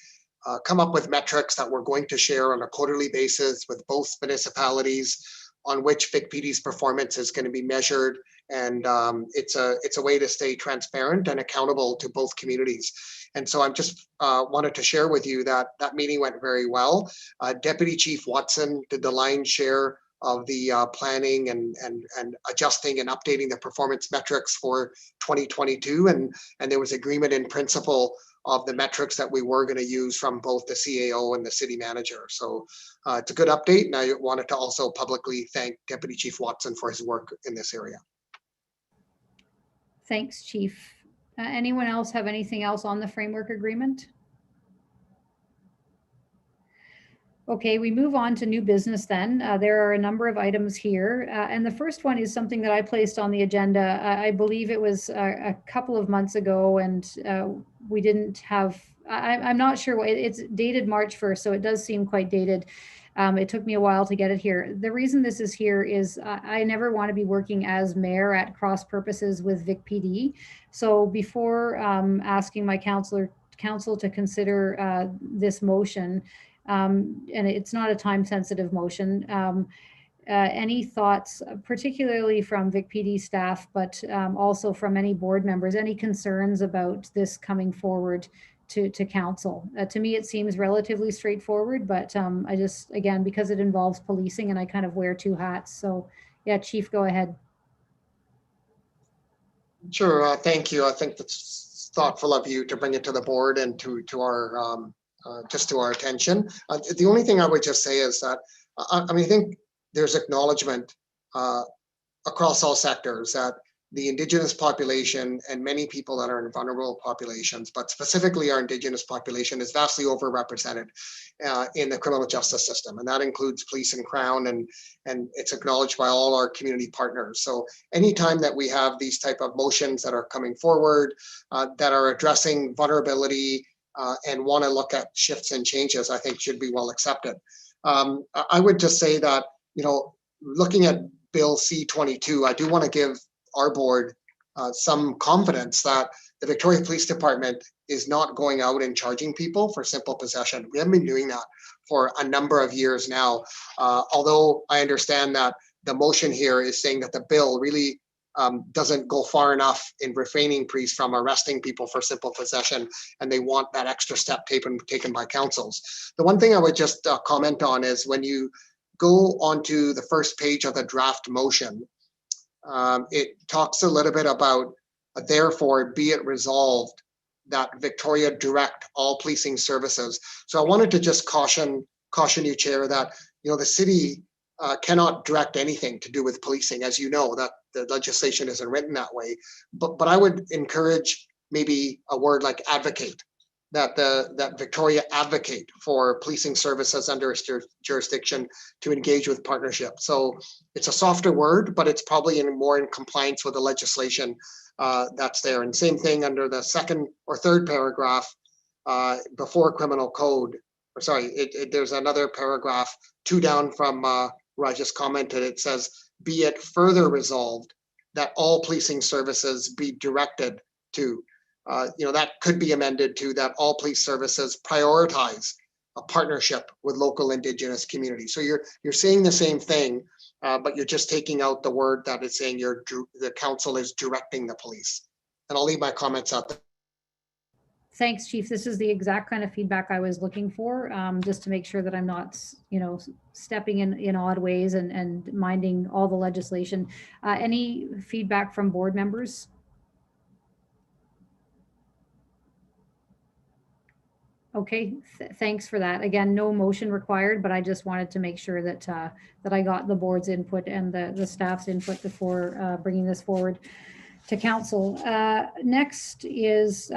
come up with metrics that we're going to share on a quarterly basis with both municipalities on which Vic PD's performance is going to be measured. And it's a way to stay transparent and accountable to both communities. And so I'm just wanted to share with you that that meeting went very well. Deputy Chief Watson did the lion's share of the planning and adjusting and updating the performance metrics for 2022. And there was agreement in principle of the metrics that we were going to use from both the CAO and the city manager. So it's a good update. And I wanted to also publicly thank Deputy Chief Watson for his work in this area. Thanks, Chief. Anyone else have anything else on the framework agreement? Okay, we move on to new business then. There are a number of items here. And the first one is something that I placed on the agenda. I believe it was a couple of months ago, and we didn't have, I'm not sure, it's dated March 1st, so it does seem quite dated. It took me a while to get it here. The reason this is here is I never want to be working as mayor at cross purposes with Vic PD. So before asking my council to consider this motion, and it's not a time sensitive motion, any thoughts, particularly from Vic PD staff, but also from any board members, any concerns about this coming forward to council? To me, it seems relatively straightforward, but I just, again, because it involves policing and I kind of wear two hats. So yeah, Chief, go ahead. Sure, thank you. I think that's thoughtful of you to bring it to the board and to our just to our attention. The only thing I would just say is that, I mean, I think there's acknowledgement across all sectors that the Indigenous population and many people that are in vulnerable populations, but specifically our Indigenous population, is vastly overrepresented in the criminal justice system. And that includes police and Crown, and it's acknowledged by all our community partners. So anytime that we have these type of motions that are coming forward, that are addressing vulnerability, and want to look at shifts and changes, I think should be well accepted. I would just say that, you know, looking at Bill C-22, I do want to give our board some confidence that the Victoria Police Department is not going out and charging people for simple possession. We haven't been doing that for a number of years now. Although I understand that the motion here is saying that the bill really doesn't go far enough in refraining police from arresting people for simple possession, and they want that extra step taken by councils. The one thing I would just comment on is when you go onto the first page of the draft motion, it talks a little bit about, therefore, be it resolved that Victoria direct all policing services. So I wanted to just caution you, Chair, that, you know, the city cannot direct anything to do with policing. As you know, that the legislation isn't written that way. But I would encourage maybe a word like advocate, that Victoria advocate for policing services under its jurisdiction to engage with partnership. So it's a softer word, but it's probably more in compliance with the legislation that's there. And same thing under the second or third paragraph before criminal code. Or sorry, there's another paragraph, two down from where I just commented. It says, be it further resolved that all policing services be directed to, you know, that could be amended to that all police services prioritize a partnership with local Indigenous communities. So you're saying the same thing, but you're just taking out the word that is saying the council is directing the police. And I'll leave my comments out there. Thanks, Chief. This is the exact kind of feedback I was looking for, just to make sure that I'm not, you know, stepping in odd ways and minding all the legislation. Any feedback from board members? Okay, thanks for that. Again, no motion required, but I just wanted to make sure that that I got the board's input and the staff's input before bringing this forward to council. Next is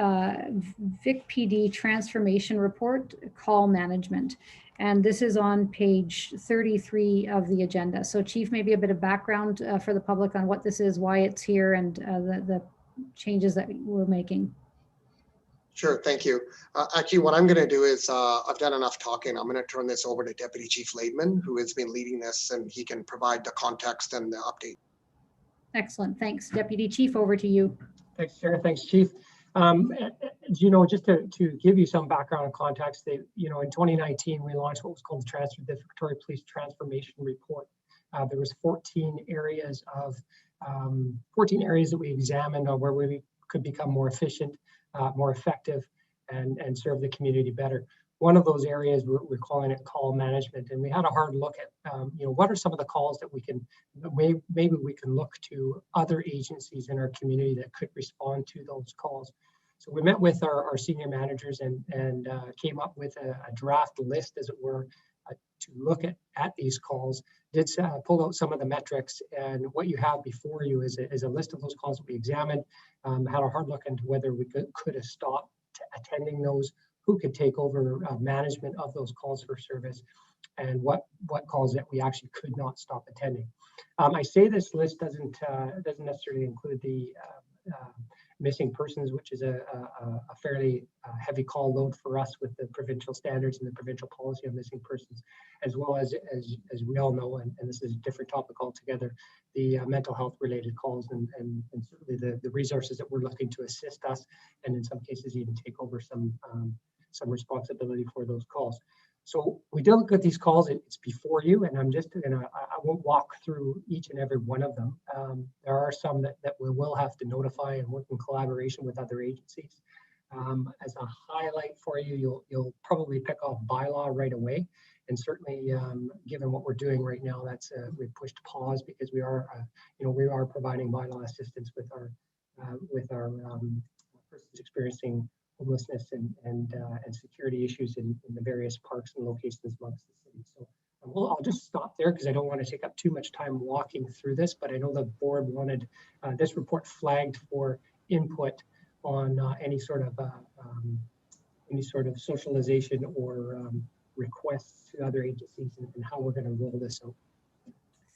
Vic PD transformation report, call management. And this is on page 33 of the agenda. So Chief, maybe a bit of background for the public on what this is, why it's here, and the changes that we're making. Sure, thank you. Actually, what I'm going to do is, I've done enough talking. I'm going to turn this over to Deputy Chief Laidman, who has been leading this, and he can provide the context and the update. Excellent, thanks. Deputy Chief, over to you. Thanks, Chair. Thanks, Chief. You know, just to give you some background and context, you know, in 2019, we launched what was called the Victoria Police Transformation Report. There was 14 areas that we examined on where we could become more efficient, more effective, and serve the community better. one of those areas we're calling it call management, and we had a hard look at what are some of the calls that we can maybe we can look to other agencies in our community that could respond to those calls. So we met with our senior managers and came up with a draft list, as it were, to look at these calls. Did pull out some of the metrics, and what you have before you is a list of those calls that we examined. Had a hard look into whether we could have stopped attending those, who could take over management of those calls for service, and what calls that we actually could not stop attending. I say this list doesn't necessarily include the missing persons, which is a fairly heavy call load for us with the provincial standards and the provincial policy on missing persons, as well as we all know, and this is a different topic altogether, the mental health related calls and certainly the resources that we're looking to assist us, and in some cases even take over some responsibility for those calls. So we did look at these calls. It's before you, and I won't walk through each and every one of them. There are some that we will have to notify and work in collaboration with other agencies. As a highlight for you, you'll probably pick off bylaw right away, and certainly given what we're doing right now, that's we've pushed pause because we are providing bylaw assistance with our persons experiencing homelessness and security issues in the various parks and locations amongst the city. So I'll just stop there because I don't want to take up too much time walking through this, but I know the board wanted this report flagged for input on any sort of socialization or requests to other agencies and how we're going to roll this out.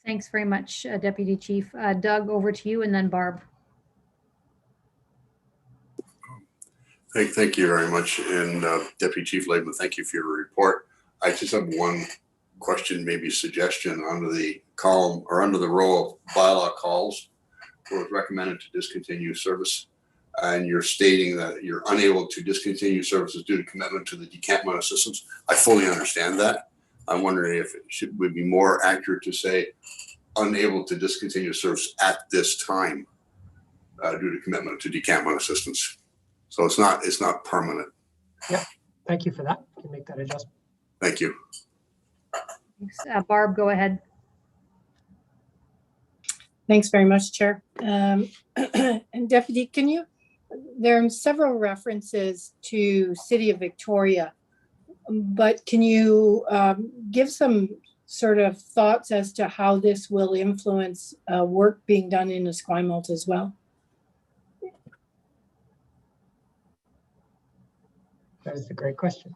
Thanks very much, Deputy Chief. Doug, over to you, and then Barb. Thank you very much. And Deputy Chief Laidman, thank you for your report. I just have one question, maybe suggestion under the column or under the row of bylaw calls where it's recommended to discontinue service. And you're stating that you're unable to discontinue services due to commitment to the decampment assistance. I fully understand that. I'm wondering if it would be more accurate to say unable to discontinue service at this time due to commitment to decampment assistance. So it's not permanent. Yeah, thank you for that. You can make that adjustment. Thank you. Thanks. Barb, go ahead. Thanks very much, Chair. And Deputy, there are several references to City of Victoria, but can you give some sort of thoughts as to how this will influence work being done in Esquimalt as well? That is a great question.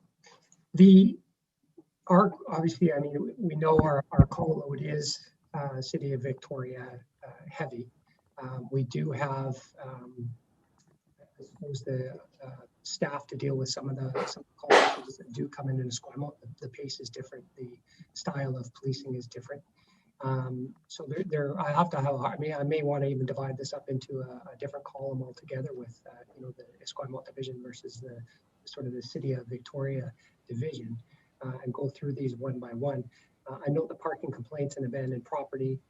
Obviously, I mean, we know our call load is City of Victoria heavy. We do have, I suppose, the staff to deal with some of the calls that do come in Esquimalt. The pace is different. The style of policing is different. So I have to have. I may want to even divide this up into a different column altogether with the Esquimalt division versus the sort of the City of Victoria division, and go through these one by one. I know the parking complaints and abandoned property,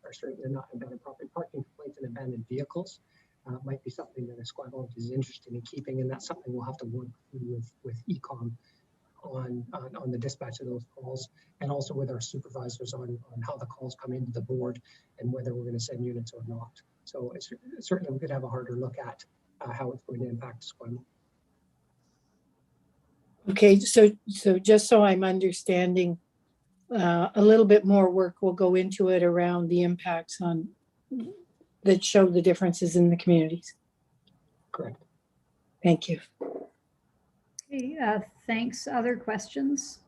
or certainly not abandoned property, parking complaints and abandoned vehicles might be something that Esquimalt is interested in keeping, and that's something we'll have to work through with ECOM on the dispatch of those calls, and also with our supervisors on how the calls come into the board and whether we're going to send units or not. So certainly we could have a harder look at how it's going to impact Esquimalt. Okay, so just so I'm understanding, a little bit more work will go into it around the impacts that show the differences in the communities. Correct. Thank you. Okay, thanks. Other questions?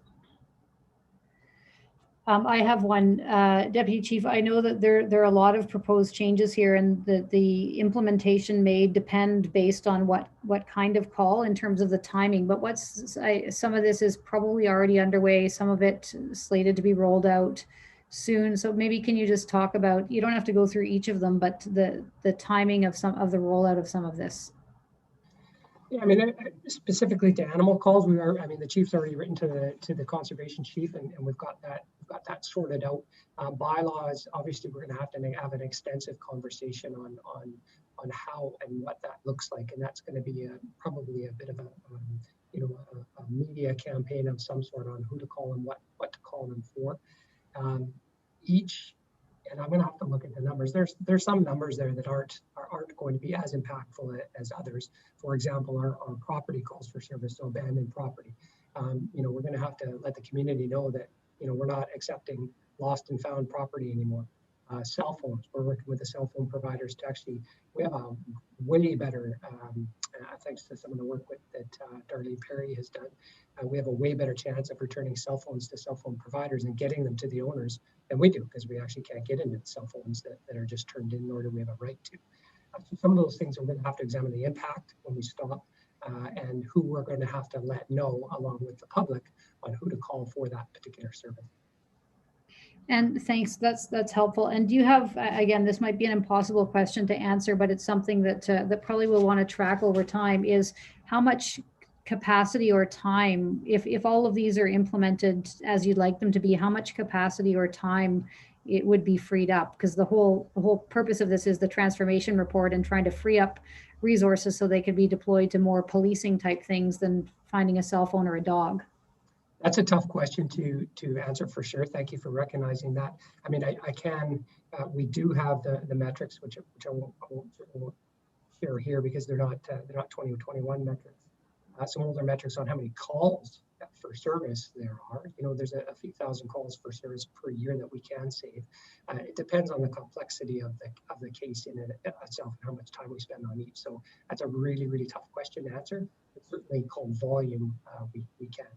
I have one, Deputy Chief. I know that there are a lot of proposed changes here, and that the implementation may depend based on what kind of call in terms of the timing. But some of this is probably already underway. Some of it slated to be rolled out soon. So maybe can you just talk about? You don't have to go through each of them, but the timing of some of the rollout of some of this. Yeah, I mean, specifically to animal calls, the chief's already written to the conservation chief, and we've got that sorted out. Bylaws, obviously, we're going to have an extensive conversation on how and what that looks like, and that's going to be probably a bit of a media campaign of some sort on who to call and what to call them for. And I'm going to have to look at the numbers. There's some numbers there that aren't going to be as impactful as others. For example, our property calls for service, so abandoned property. We're going to have to let the community know that we're not accepting lost and found property anymore. Cell phones, we're working with the cell phone providers to actually, we have a way better, thanks to some of the work that Darlene Perry has done, we have a way better chance of returning cell phones to cell phone providers and getting them to the owners than we do, because we actually can't get into the cell phones that are just turned in, nor do we have a right to. So some of those things we're going to have to examine the impact when we stop, and who we're going to have to let know along with the public on who to call for that particular service. And thanks, that's helpful. And do you have, again, this might be an impossible question to answer, but it's something that that probably we'll want to track over time, is how much capacity or time, if all of these are implemented as you'd like them to be, how much capacity or time it would be freed up? Because the whole purpose of this is the transformation report and trying to free up resources so they could be deployed to more policing type things than finding a cell phone or a dog. That's a tough question to answer for sure. Thank you for recognizing that. I mean, I can, we do have the metrics, which I won't share here because they're not 2021 metrics. Some older metrics on how many calls for service there are. There's a few thousand calls for service per year that we can save. It depends on the complexity of the case in it itself and how much time we spend on each. So that's a really, really tough question to answer. It's certainly called volume. We can.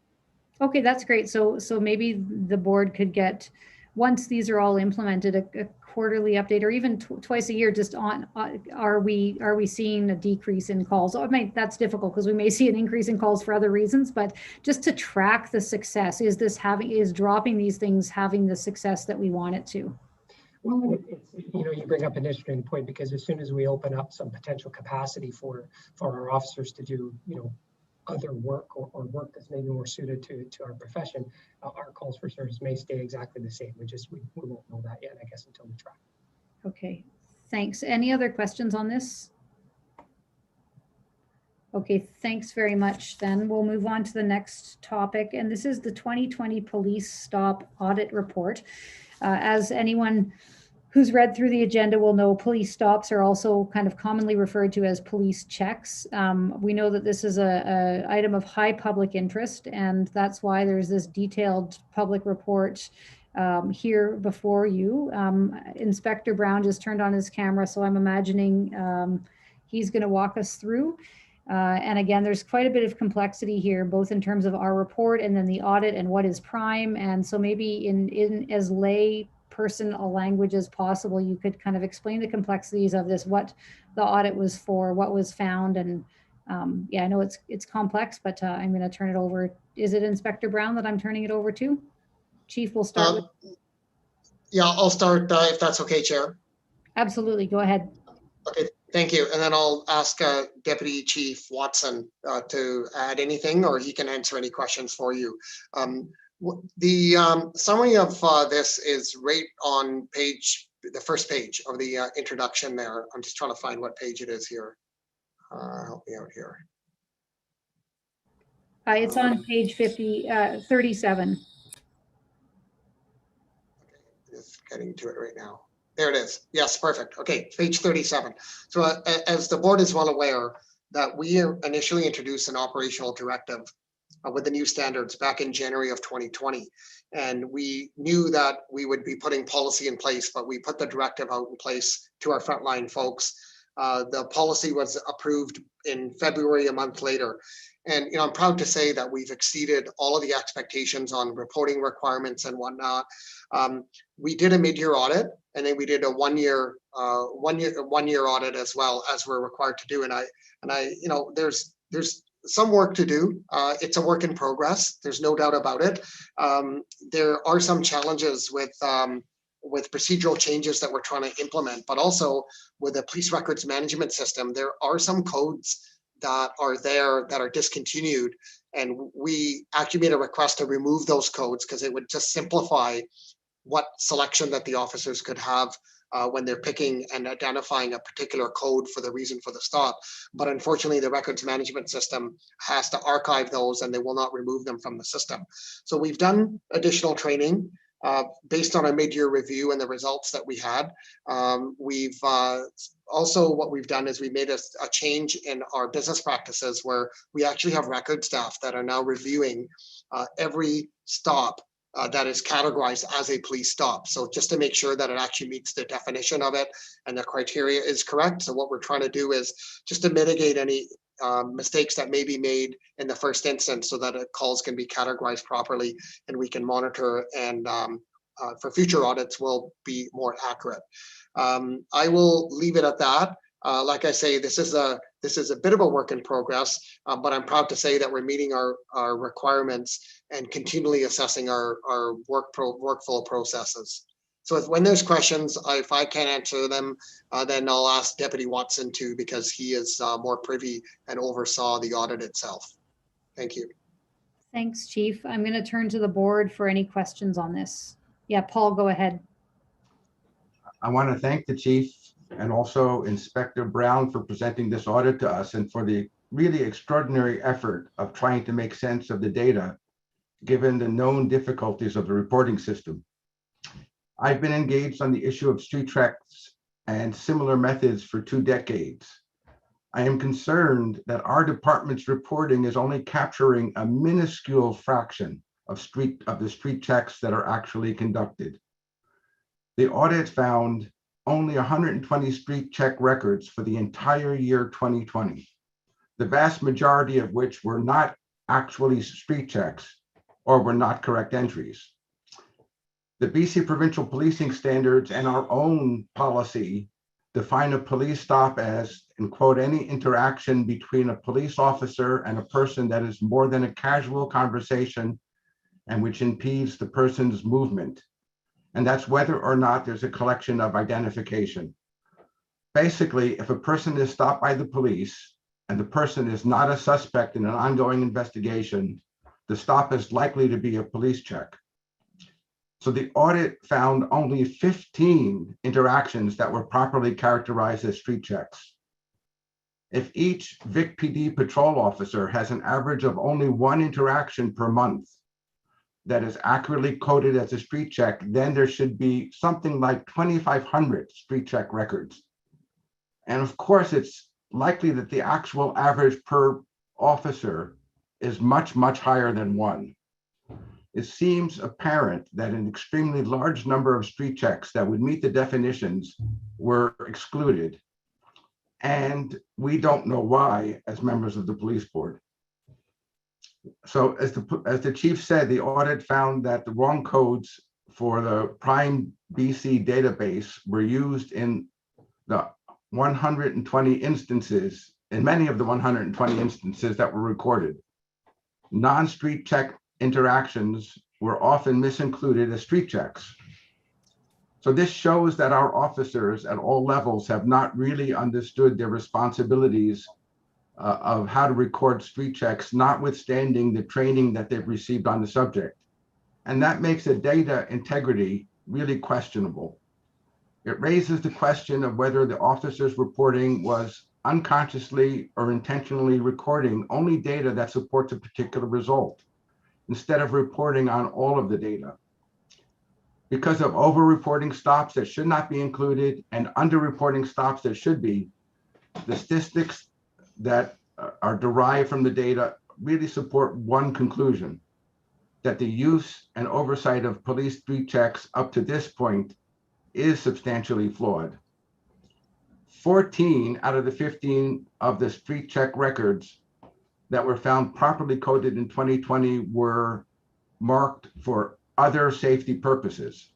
Okay, that's great. So maybe the board could get, once these are all implemented, a quarterly update, or even twice a year, just on are we seeing a decrease in calls? I mean, that's difficult because we may see an increase in calls for other reasons, but just to track the success, is dropping these things having the success that we want it to? Well, you bring up an interesting point, because as soon as we open up some potential capacity for our officers to do, other work or work that's maybe more suited to our profession, our calls for service may stay exactly the same. We won't know that yet, I guess, until we try. Okay, thanks. Any other questions on this? Okay, thanks very much. Then we'll move on to the next topic, and this is the 2020 Police Stop Audit Report. As anyone who's read through the agenda will know, police stops are also kind of commonly referred to as police checks. We know that this is a item of high public interest, and that's why there's this detailed public report here before you. Inspector Brown just turned on his camera, so I'm imagining he's going to walk us through. And again, there's quite a bit of complexity here, both in terms of our report and then the audit and what is prime. And so maybe in as lay person a language as possible, you could kind of explain the complexities of this, what the audit was for, what was found. And yeah, I know it's complex, but I'm going to turn it over. Is it Inspector Brown that I'm turning it over to? Chief, we'll start with. Yeah, I'll start if that's okay, Chair. Absolutely, go ahead. Okay, thank you. And then I'll ask Deputy Chief Watson to add anything, or he can answer any questions for you. The summary of this is right on the first page of the introduction there. I'm just trying to find what page it is here. Help me out here. It's on page 37. Okay, just getting to it right now. There it is. Yes, perfect. Okay, page 37. So as the board is well aware, that we initially introduced an operational directive with the new standards back in January of 2020. And we knew that we would be putting policy in place, but we put the directive out in place to our frontline folks. The policy was approved in February, a month later. And I'm proud to say that we've exceeded all of the expectations on reporting requirements and whatnot. We did a mid-year audit, and then we did a one-year audit as well, as we're required to do. And I there's some work to do. It's a work in progress. There's no doubt about it. There are some challenges with procedural changes that we're trying to implement, but also with the police records management system, there are some codes that are there that are discontinued. And we actually made a request to remove those codes because it would just simplify what selection that the officers could have when they're picking and identifying a particular code for the reason for the stop. But unfortunately, the records management system has to archive those and they will not remove them from the system. So we've done additional training based on a mid-year review and the results that we had. We've also, what we've done is we made a change in our business practices where we actually have record staff that are now reviewing every stop that is categorized as a police stop. So just to make sure that it actually meets the definition of it and the criteria is correct. So what we're trying to do is just to mitigate any mistakes that may be made in the first instance so that calls can be categorized properly and we can monitor and for future audits will be more accurate. I will leave it at that. Like I say, this is a bit of a work in progress, but I'm proud to say that we're meeting our requirements and continually assessing our workflow processes. So when there's questions, if I can't answer them, then I'll ask Deputy Watson to, because he is more privy and oversaw the audit itself. Thank you. Thanks, Chief. I'm going to turn to the board for any questions on this. Yeah, Paul, go ahead. I want to thank the chief and also Inspector Brown for presenting this audit to us and for the really extraordinary effort of trying to make sense of the data, given the known difficulties of the reporting system. I've been engaged on the issue of street checks and similar methods for 2 decades. I am concerned that our department's reporting is only capturing a minuscule fraction of the street checks that are actually conducted. The audit found only 120 street check records for the entire year 2020, the vast majority of which were not actually street checks or were not correct entries. The BC Provincial Policing Standards and our own policy define a police stop as, and quote, any interaction between a police officer and a person that is more than a casual conversation and which impedes the person's movement. And that's whether or not there's a collection of identification. Basically, if a person is stopped by the police and the person is not a suspect in an ongoing investigation, the stop is likely to be a police check. So the audit found only 15 interactions that were properly characterized as street checks. If each Vic PD patrol officer has an average of only 1 interaction per month that is accurately coded as a street check, then there should be something like 2,500 street check records. And of course, it's likely that the actual average per officer is much, much higher than 1. It seems apparent that an extremely large number of street checks that would meet the definitions were excluded. And we don't know why as members of the police board. So as the chief said, the audit found that the wrong codes for the Prime BC database were used in the 120 instances, in many of the 120 instances that were recorded. Non-street check interactions were often misincluded as street checks. So this shows that our officers at all levels have not really understood their responsibilities of how to record street checks, notwithstanding the training that they've received on the subject. And that makes the data integrity really questionable. It raises the question of whether the officer's reporting was unconsciously or intentionally recording only data that supports a particular result, instead of reporting on all of the data. Because of over-reporting stops that should not be included and under-reporting stops that should be, the statistics that are derived from the data really support one conclusion, that the use and oversight of police street checks up to this point is substantially flawed. 14 out of the 15 of the street check records that were found properly coded in 2020 were marked for other safety purposes.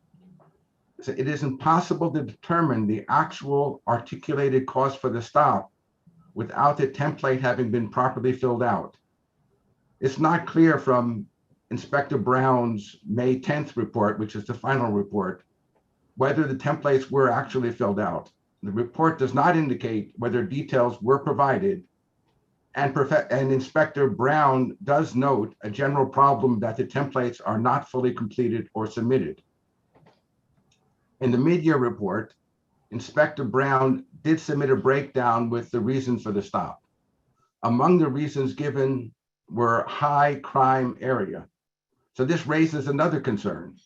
So it is impossible to determine the actual articulated cost for the stop without the template having been properly filled out. It's not clear from Inspector Brown's May 10th report, which is the final report, whether the templates were actually filled out. The report does not indicate whether details were provided, and Inspector Brown does note a general problem that the templates are not fully completed or submitted. In the mid-year report, Inspector Brown did submit a breakdown with the reasons for the stop. Among the reasons given were high crime area. So this raises another concern.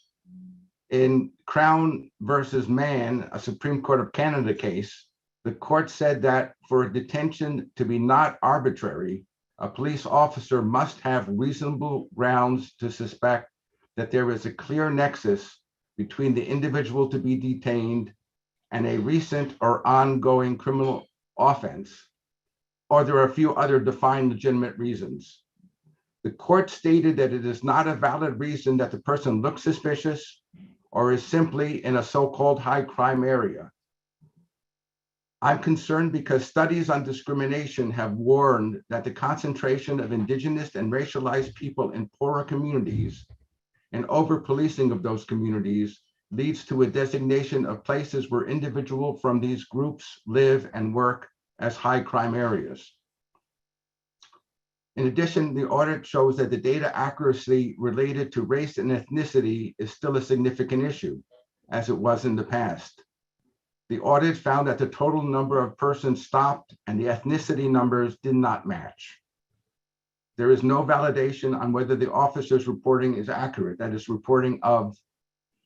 In Crown versus Mann, a Supreme Court of Canada case, the court said that for a detention to be not arbitrary, a police officer must have reasonable grounds to suspect that there is a clear nexus between the individual to be detained and a recent or ongoing criminal offense, or there are a few other defined legitimate reasons. The court stated that it is not a valid reason that the person looks suspicious or is simply in a so-called high crime area. I'm concerned because studies on discrimination have warned that the concentration of Indigenous and racialized people in poorer communities and over-policing of those communities leads to a designation of places where individuals from these groups live and work as high crime areas. In addition, the audit shows that the data accuracy related to race and ethnicity is still a significant issue, as it was in the past. The audit found that the total number of persons stopped and the ethnicity numbers did not match. There is no validation on whether the officer's reporting is accurate, that is, reporting of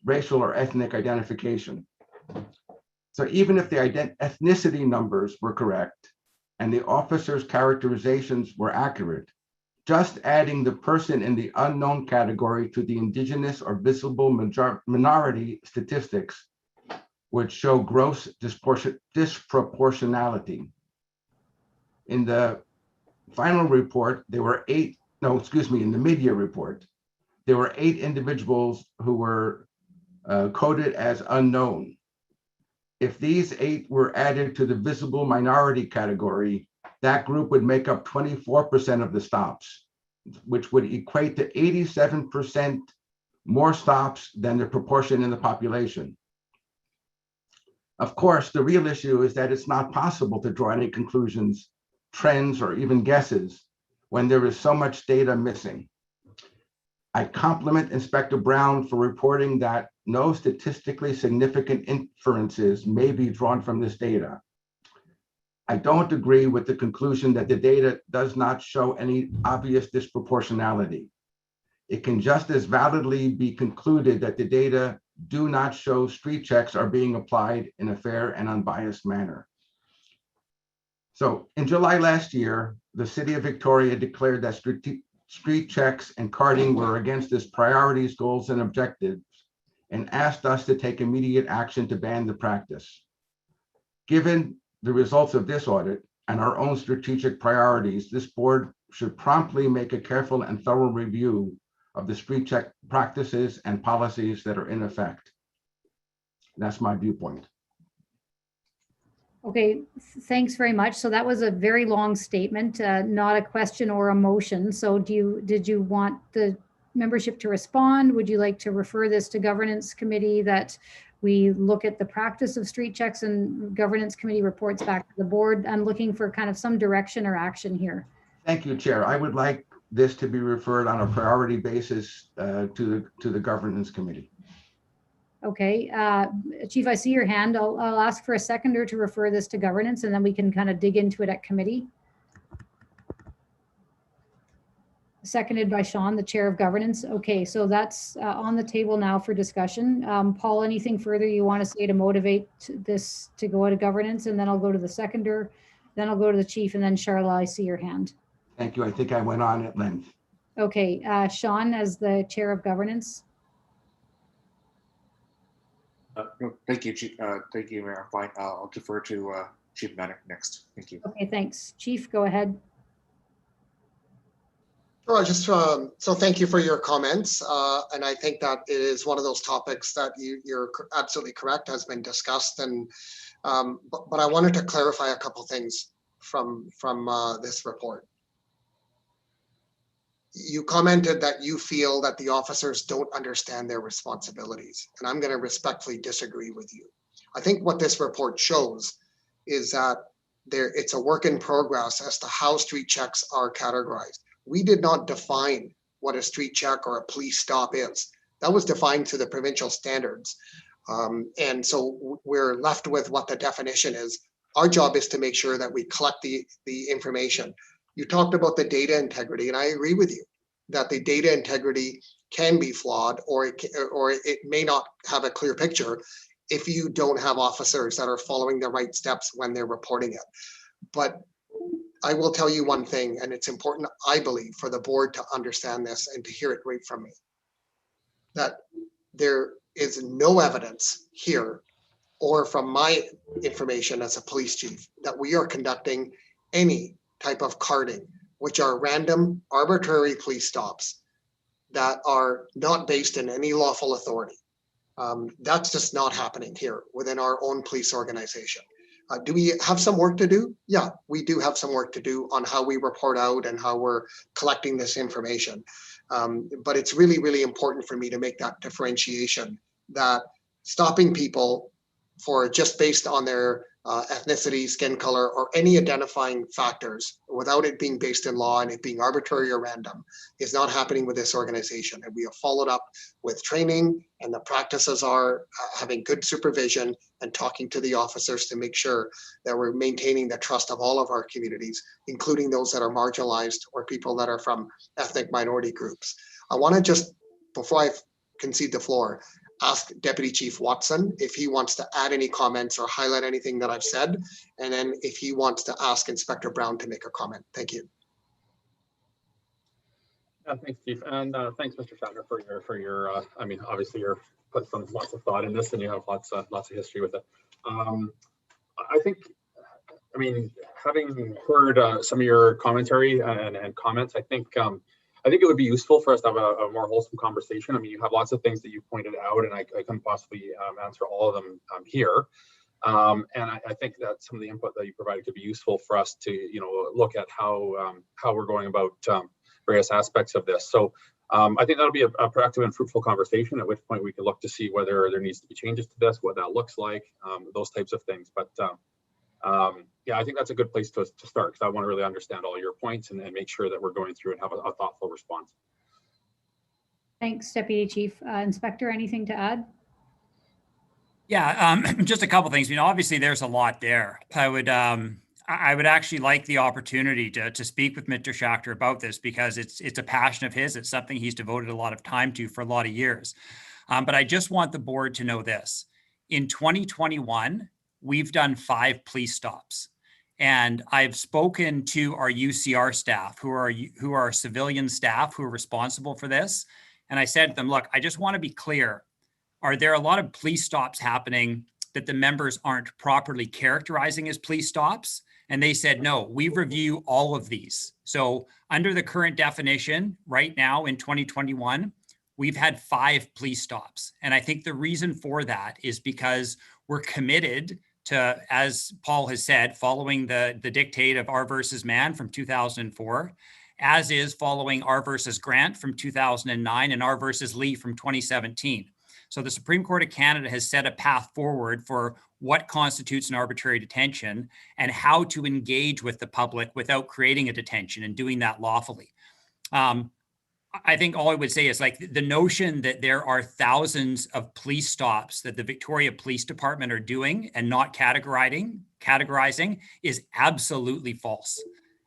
racial or ethnic identification. So even if the ethnicity numbers were correct and the officer's characterizations were accurate, just adding the person in the unknown category to the Indigenous or visible minority statistics would show gross disproportionality. In the final report, there were in the mid-year report, there were 8 individuals who were coded as unknown. If these 8 were added to the visible minority category, that group would make up 24% of the stops, which would equate to 87% more stops than the proportion in the population. Of course, the real issue is that it's not possible to draw any conclusions, trends, or even guesses when there is so much data missing. I compliment Inspector Brown for reporting that no statistically significant inferences may be drawn from this data. I don't agree with the conclusion that the data does not show any obvious disproportionality. It can just as validly be concluded that the data do not show street checks are being applied in a fair and unbiased manner. So in July last year, the City of Victoria declared that street checks and carding were against its priorities, goals, and objectives, and asked us to take immediate action to ban the practice. Given the results of this audit and our own strategic priorities, this board should promptly make a careful and thorough review of the street check practices and policies that are in effect. That's my viewpoint. Okay, thanks very much. So that was a very long statement, not a question or a motion. So did you want the membership to respond? Would you like to refer this to Governance Committee, that we look at the practice of street checks and Governance Committee reports back to the board? I'm looking for kind of some direction or action here. Thank you, Chair. I would like this to be referred on a priority basis to the Governance Committee. Okay, Chief, I see your hand. I'll ask for a seconder to refer this to Governance, and then we can kind of dig into it at committee. Seconded by Sean, the Chair of Governance. Okay, so that's on the table now for discussion. Paul, anything further you want to say to motivate this to go to Governance? And then I'll go to the seconder, then I'll go to the Chief, and then Charla, I see your hand. Thank you. I think I went on at length. Okay, Sean, as the Chair of Governance. No, thank you, Chief. Thank you, Mayor. I'm fine. I'll defer to Chief Manick next. Thank you. Okay, thanks. Chief, go ahead. Sure, so thank you for your comments. And I think that it is one of those topics that you're absolutely correct, has been discussed. And but I wanted to clarify a couple things from this report. You commented that you feel that the officers don't understand their responsibilities, and I'm going to respectfully disagree with you. I think what this report shows is that it's a work in progress as to how street checks are categorized. We did not define what a street check or a police stop is. That was defined to the provincial standards. And so we're left with what the definition is. Our job is to make sure that we collect the information. You talked about the data integrity, and I agree with you that the data integrity can be flawed, or it may not have a clear picture if you don't have officers that are following the right steps when they're reporting it. But I will tell you one thing, and it's important, I believe, for the board to understand this and to hear it right from me, that there is no evidence here or from my information as a police chief that we are conducting any type of carding, which are random, arbitrary police stops that are not based in any lawful authority. That's just not happening here within our own police organization. Do we have some work to do? Yeah, we do have some work to do on how we report out and how we're collecting this information. But it's really, really important for me to make that differentiation, that stopping people for just based on their ethnicity, skin color, or any identifying factors without it being based in law and it being arbitrary or random is not happening with this organization. And we have followed up with training, and the practices are having good supervision and talking to the officers to make sure that we're maintaining the trust of all of our communities, including those that are marginalized or people that are from ethnic minority groups. I want to just, before I concede the floor, ask Deputy Chief Watson if he wants to add any comments or highlight anything that I've said, and then if he wants to ask Inspector Brown to make a comment. Thank you. Yeah, thanks, Chief, and thanks, Mr. Schachter, for your. I mean, obviously, you're put lots of thought in this, and you have lots of history with it. I think, I mean, having heard some of your commentary and comments, I think it would be useful for us to have a more wholesome conversation. I mean, you have lots of things that you pointed out, and I couldn't possibly answer all of them here. And I think that some of the input that you provided could be useful for us to, look at how we're going about various aspects of this. So I think that'll be a productive and fruitful conversation, at which point we can look to see whether there needs to be changes to this, what that looks like, those types of things. But yeah, I think that's a good place to start, because I want to really understand all your points and make sure that we're going through and have a thoughtful response. Thanks, Deputy Chief. Inspector, anything to add? Yeah, just a couple things. Obviously there's a lot there. I would actually like the opportunity to speak with Mr. Schachter about this, because it's a passion of his. It's something he's devoted a lot of time to for a lot of years. But I just want the board to know this. In 2021, we've done 5 police stops. And I've spoken to our UCR staff, who are civilian staff who are responsible for this. And I said to them, look, I just want to be clear. Are there a lot of police stops happening that the members aren't properly characterizing as police stops? And they said, no, we review all of these. So under the current definition right now in 2021, we've had 5 police stops. And I think the reason for that is because we're committed to, as Paul has said, following the dictate of R versus Mann from 2004, as is following R versus Grant from 2009 and R versus Lee from 2017. So the Supreme Court of Canada has set a path forward for what constitutes an arbitrary detention and how to engage with the public without creating a detention and doing that lawfully. I think all I would say is, like, the notion that there are thousands of police stops that the Victoria Police Department are doing and not categorizing is absolutely false.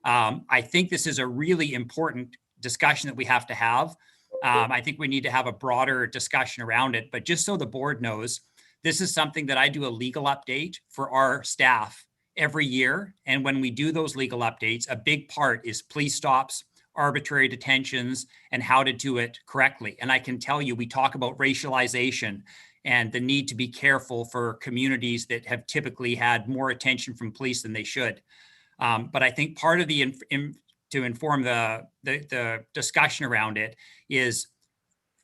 I think this is a really important discussion that we have to have. I think we need to have a broader discussion around it. But just so the board knows, this is something that I do a legal update for our staff every year. And when we do those legal updates, a big part is police stops, arbitrary detentions, and how to do it correctly. And I can tell you, we talk about racialization and the need to be careful for communities that have typically had more attention from police than they should. But I think part of to inform the discussion around it is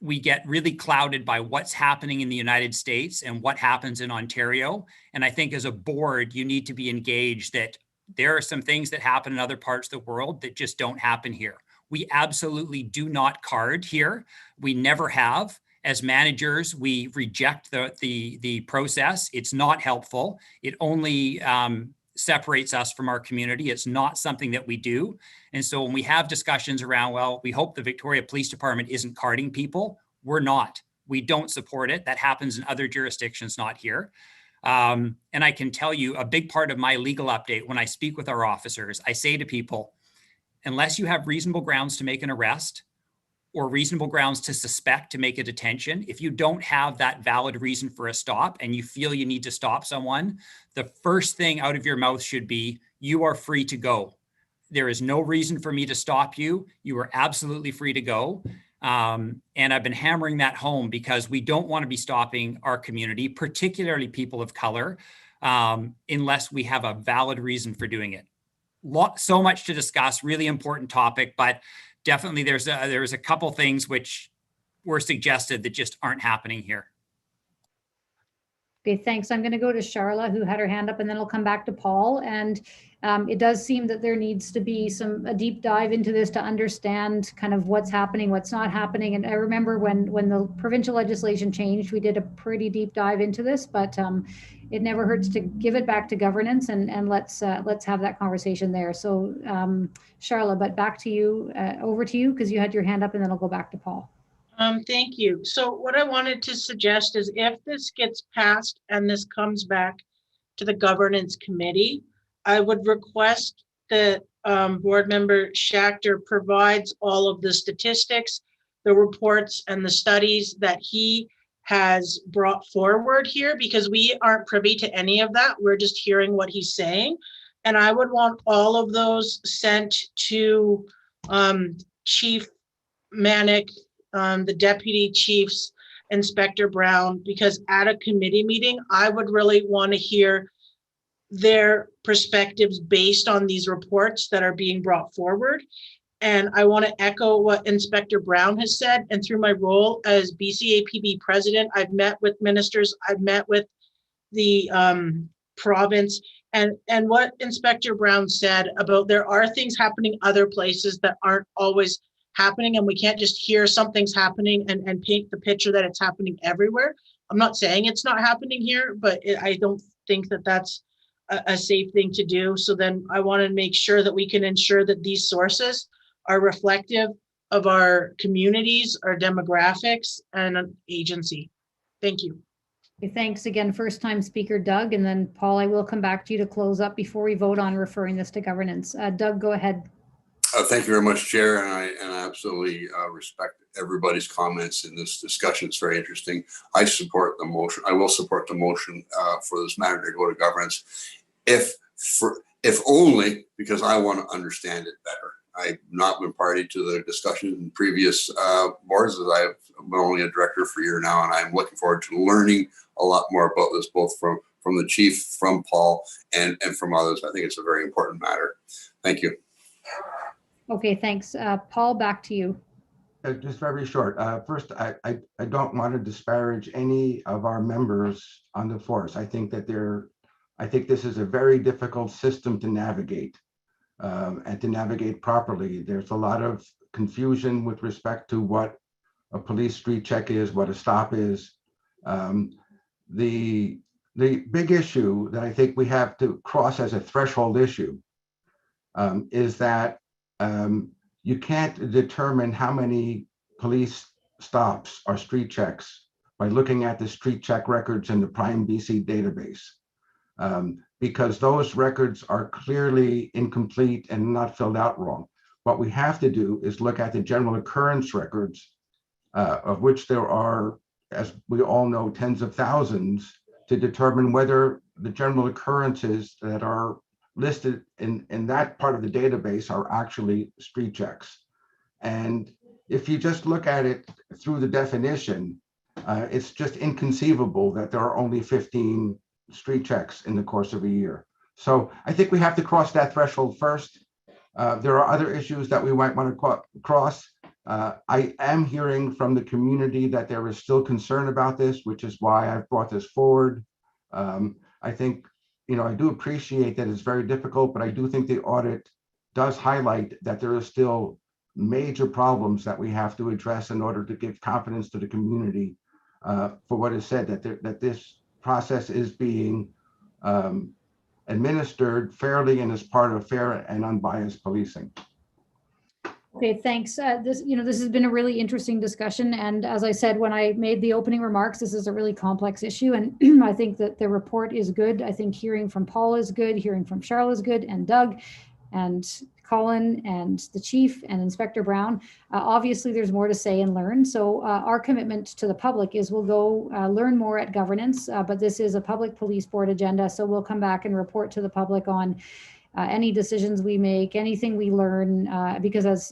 we get really clouded by what's happening in the United States and what happens in Ontario. And I think as a board, you need to be engaged that there are some things that happen in other parts of the world that just don't happen here. We absolutely do not card here. We never have. As managers, we reject the process. It's not helpful. It only separates us from our community. It's not something that we do. And so when we have discussions around, well, we hope the Victoria Police Department isn't carding people, we're not. We don't support it. That happens in other jurisdictions, not here. And I can tell you a big part of my legal update when I speak with our officers, I say to people, unless you have reasonable grounds to make an arrest or reasonable grounds to suspect to make a detention, if you don't have that valid reason for a stop and you feel you need to stop someone, the first thing out of your mouth should be, you are free to go. There is no reason for me to stop you. You are absolutely free to go. And I've been hammering that home because we don't want to be stopping our community, particularly people of color, unless we have a valid reason for doing it. So much to discuss, really important topic, but definitely there's a couple things which were suggested that just aren't happening here. Okay, thanks. I'm going to go to Charla, who had her hand up, and then I'll come back to Paul. And it does seem that there needs to be a deep dive into this to understand kind of what's happening, what's not happening. And I remember when the provincial legislation changed, we did a pretty deep dive into this, but it never hurts to give it back to governance and let's have that conversation there. So Charla, but back to you, over to you, because you had your hand up, and then I'll go back to Paul. Thank you. So what I wanted to suggest is if this gets passed and this comes back to the governance committee, I would request that board member Schachter provides all of the statistics, the reports, and the studies that he has brought forward here, because we aren't privy to any of that. We're just hearing what he's saying. And I would want all of those sent to Chief Manick, the Deputy Chiefs, Inspector Brown, because at a committee meeting, I would really want to hear their perspectives based on these reports that are being brought forward. And I want to echo what Inspector Brown has said. And through my role as BCAPB president, I've met with ministers, I've met with the province, and what Inspector Brown said about there are things happening other places that aren't always happening, and we can't just hear something's happening and paint the picture that it's happening everywhere. I'm not saying it's not happening here, but I don't think that that's a safe thing to do. So then I want to make sure that we can ensure that these sources are reflective of our communities, our demographics, and agency. Thank you. Okay, thanks again. First time speaker, Doug, and then Paul, I will come back to you to close up before we vote on referring this to governance. Doug, go ahead. Thank you very much, Chair, and I absolutely respect everybody's comments in this discussion. It's very interesting. I support the motion. I will support the motion for this matter to go to governance, if only because I want to understand it better. I've not been party to the discussions in previous boards, as I've been only a director for a year now, and I'm looking forward to learning a lot more about this, both from the chief, from Paul, and from others. I think it's a very important matter. Thank you. Okay, thanks. Paul, back to you. Just very short. First, I don't want to disparage any of our members on the force. I think this is a very difficult system to navigate and to navigate properly. There's a lot of confusion with respect to what a police street check is, what a stop is. The big issue that I think we have to cross as a threshold issue is that you can't determine how many police stops or street checks by looking at the street check records in the Prime BC database, because those records are clearly incomplete and not filled out wrong. What we have to do is look at the general occurrence records, of which there are, as we all know, tens of thousands, to determine whether the general occurrences that are listed in that part of the database are actually street checks. And if you just look at it through the definition, it's just inconceivable that there are only 15 street checks in the course of a year. So I think we have to cross that threshold first. There are other issues that we might want to cross. I am hearing from the community that there is still concern about this, which is why I've brought this forward. I think, I do appreciate that it's very difficult, but I do think the audit does highlight that there are still major problems that we have to address in order to give confidence to the community for what is said, that this process is being administered fairly and as part of fair and unbiased policing. Okay, thanks. This has been a really interesting discussion. And as I said, when I made the opening remarks, this is a really complex issue. And I think that the report is good. I think hearing from Paul is good, hearing from Charles is good, and Doug and Colin and the chief and Inspector Brown. Obviously, there's more to say and learn. So our commitment to the public is we'll go learn more at governance, but this is a public police board agenda. So we'll come back and report to the public on any decisions we make, anything we learn, because as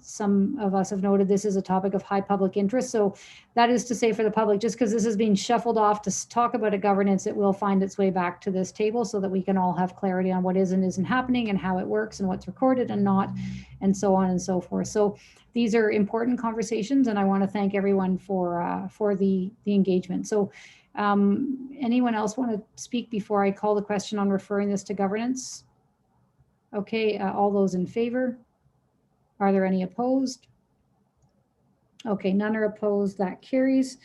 some of us have noted, this is a topic of high public interest. So that is to say for the public, just because this is being shuffled off to talk about a governance, it will find its way back to this table so that we can all have clarity on what is and isn't happening and how it works and what's recorded and not, and so on and so forth. So these are important conversations, and I want to thank everyone for the engagement. So anyone else want to speak before I call the question on referring this to governance? Okay, all those in favor? Are there any opposed? Okay, none are opposed. That carries.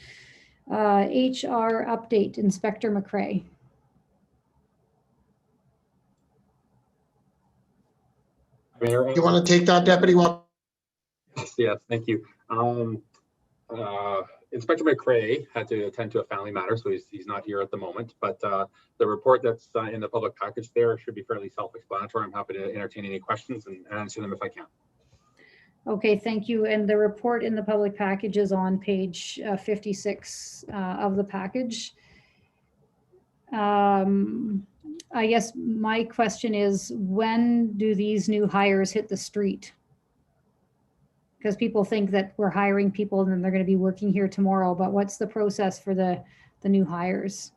HR update, Inspector McCrae. Mayor, You want to take that, Deputy? yes, thank you. Inspector McCrae had to attend to a family matter, so he's not here at the moment, but the report that's in the public package there should be fairly self-explanatory. I'm happy to entertain any questions and answer them if I can. Okay, thank you. And the report in the public package is on page 56 of the package. I guess my question is, when do these new hires hit the street? Because people think that we're hiring people and then they're going to be working here tomorrow, but what's the process for the new hires?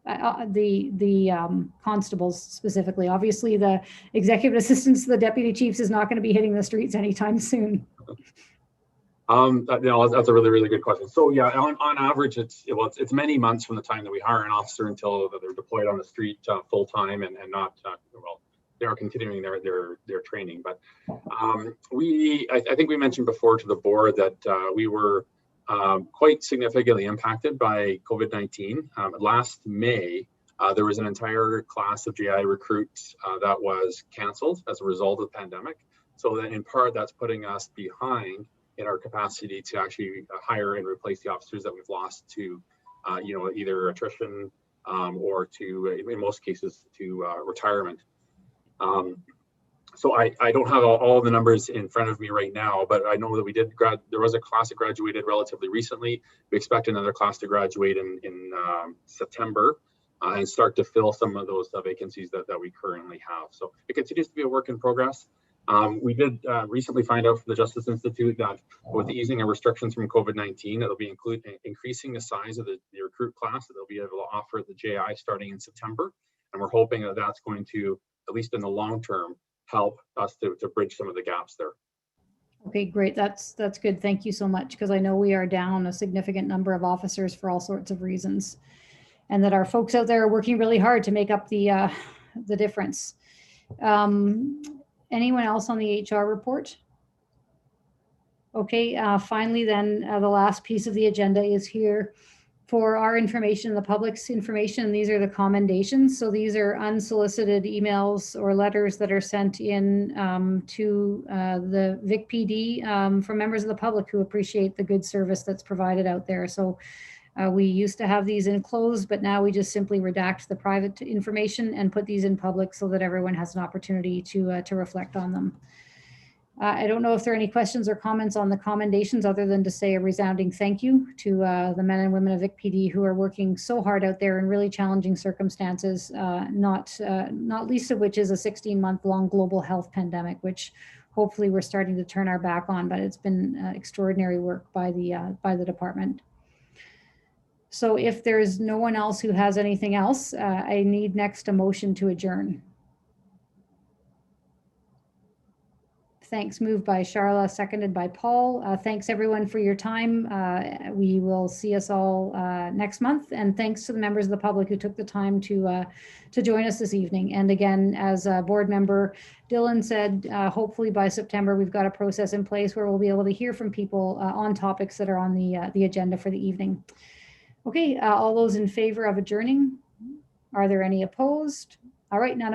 The constables specifically. Obviously, the executive assistants to the deputy chiefs is not going to be hitting the streets anytime soon. That's a really, really good question. So yeah, on average, it's many months from the time that we hire an officer until they're deployed on the street full time and not they are continuing their training. But I think we mentioned before to the board that we were quite significantly impacted by COVID-19. Last May, there was an entire class of GI recruits that was canceled as a result of the pandemic. So that in part, that's putting us behind in our capacity to actually hire and replace the officers that we've lost to, either attrition or to, in most cases, to retirement. So I don't have all the numbers in front of me right now, but I know that there was a class that graduated relatively recently. We expect another class to graduate in September and start to fill some of those vacancies that we currently have. So it continues to be a work in progress. We did recently find out from the Justice Institute that with the easing of restrictions from COVID-19, it'll be increasing the size of the recruit class that they'll be able to offer at the JI starting in September. And we're hoping that that's going to, at least in the long term, help us to bridge some of the gaps there. Okay, great. That's good. Thank you so much, because I know we are down a significant number of officers for all sorts of reasons, and that our folks out there are working really hard to make up the difference. Anyone else on the HR report? Okay, finally then, the last piece of the agenda is here for our information, the public's information. These are the commendations. So these are unsolicited emails or letters that are sent in to the Vic PD from members of the public who appreciate the good service that's provided out there. So we used to have these enclosed, but now we just simply redact the private information and put these in public so that everyone has an opportunity to reflect on them. I don't know if there are any questions or comments on the commendations other than to say a resounding thank you to the men and women of Vic PD who are working so hard out there in really challenging circumstances, not least of which is a 16-month-long global health pandemic, which hopefully we're starting to turn our back on, but it's been extraordinary work by the department. So if there's no one else who has anything else, I need next a motion to adjourn. Thanks, moved by Charla, seconded by Paul. Thanks everyone for your time. We will see us all next month. And thanks to the members of the public who took the time to join us this evening. And again, as a board member Dylan said, hopefully by September, we've got a process in place where we'll be able to hear from people on topics that are on the agenda for the evening. Okay, all those in favor of adjourning? Are there any opposed? All right, none opposed.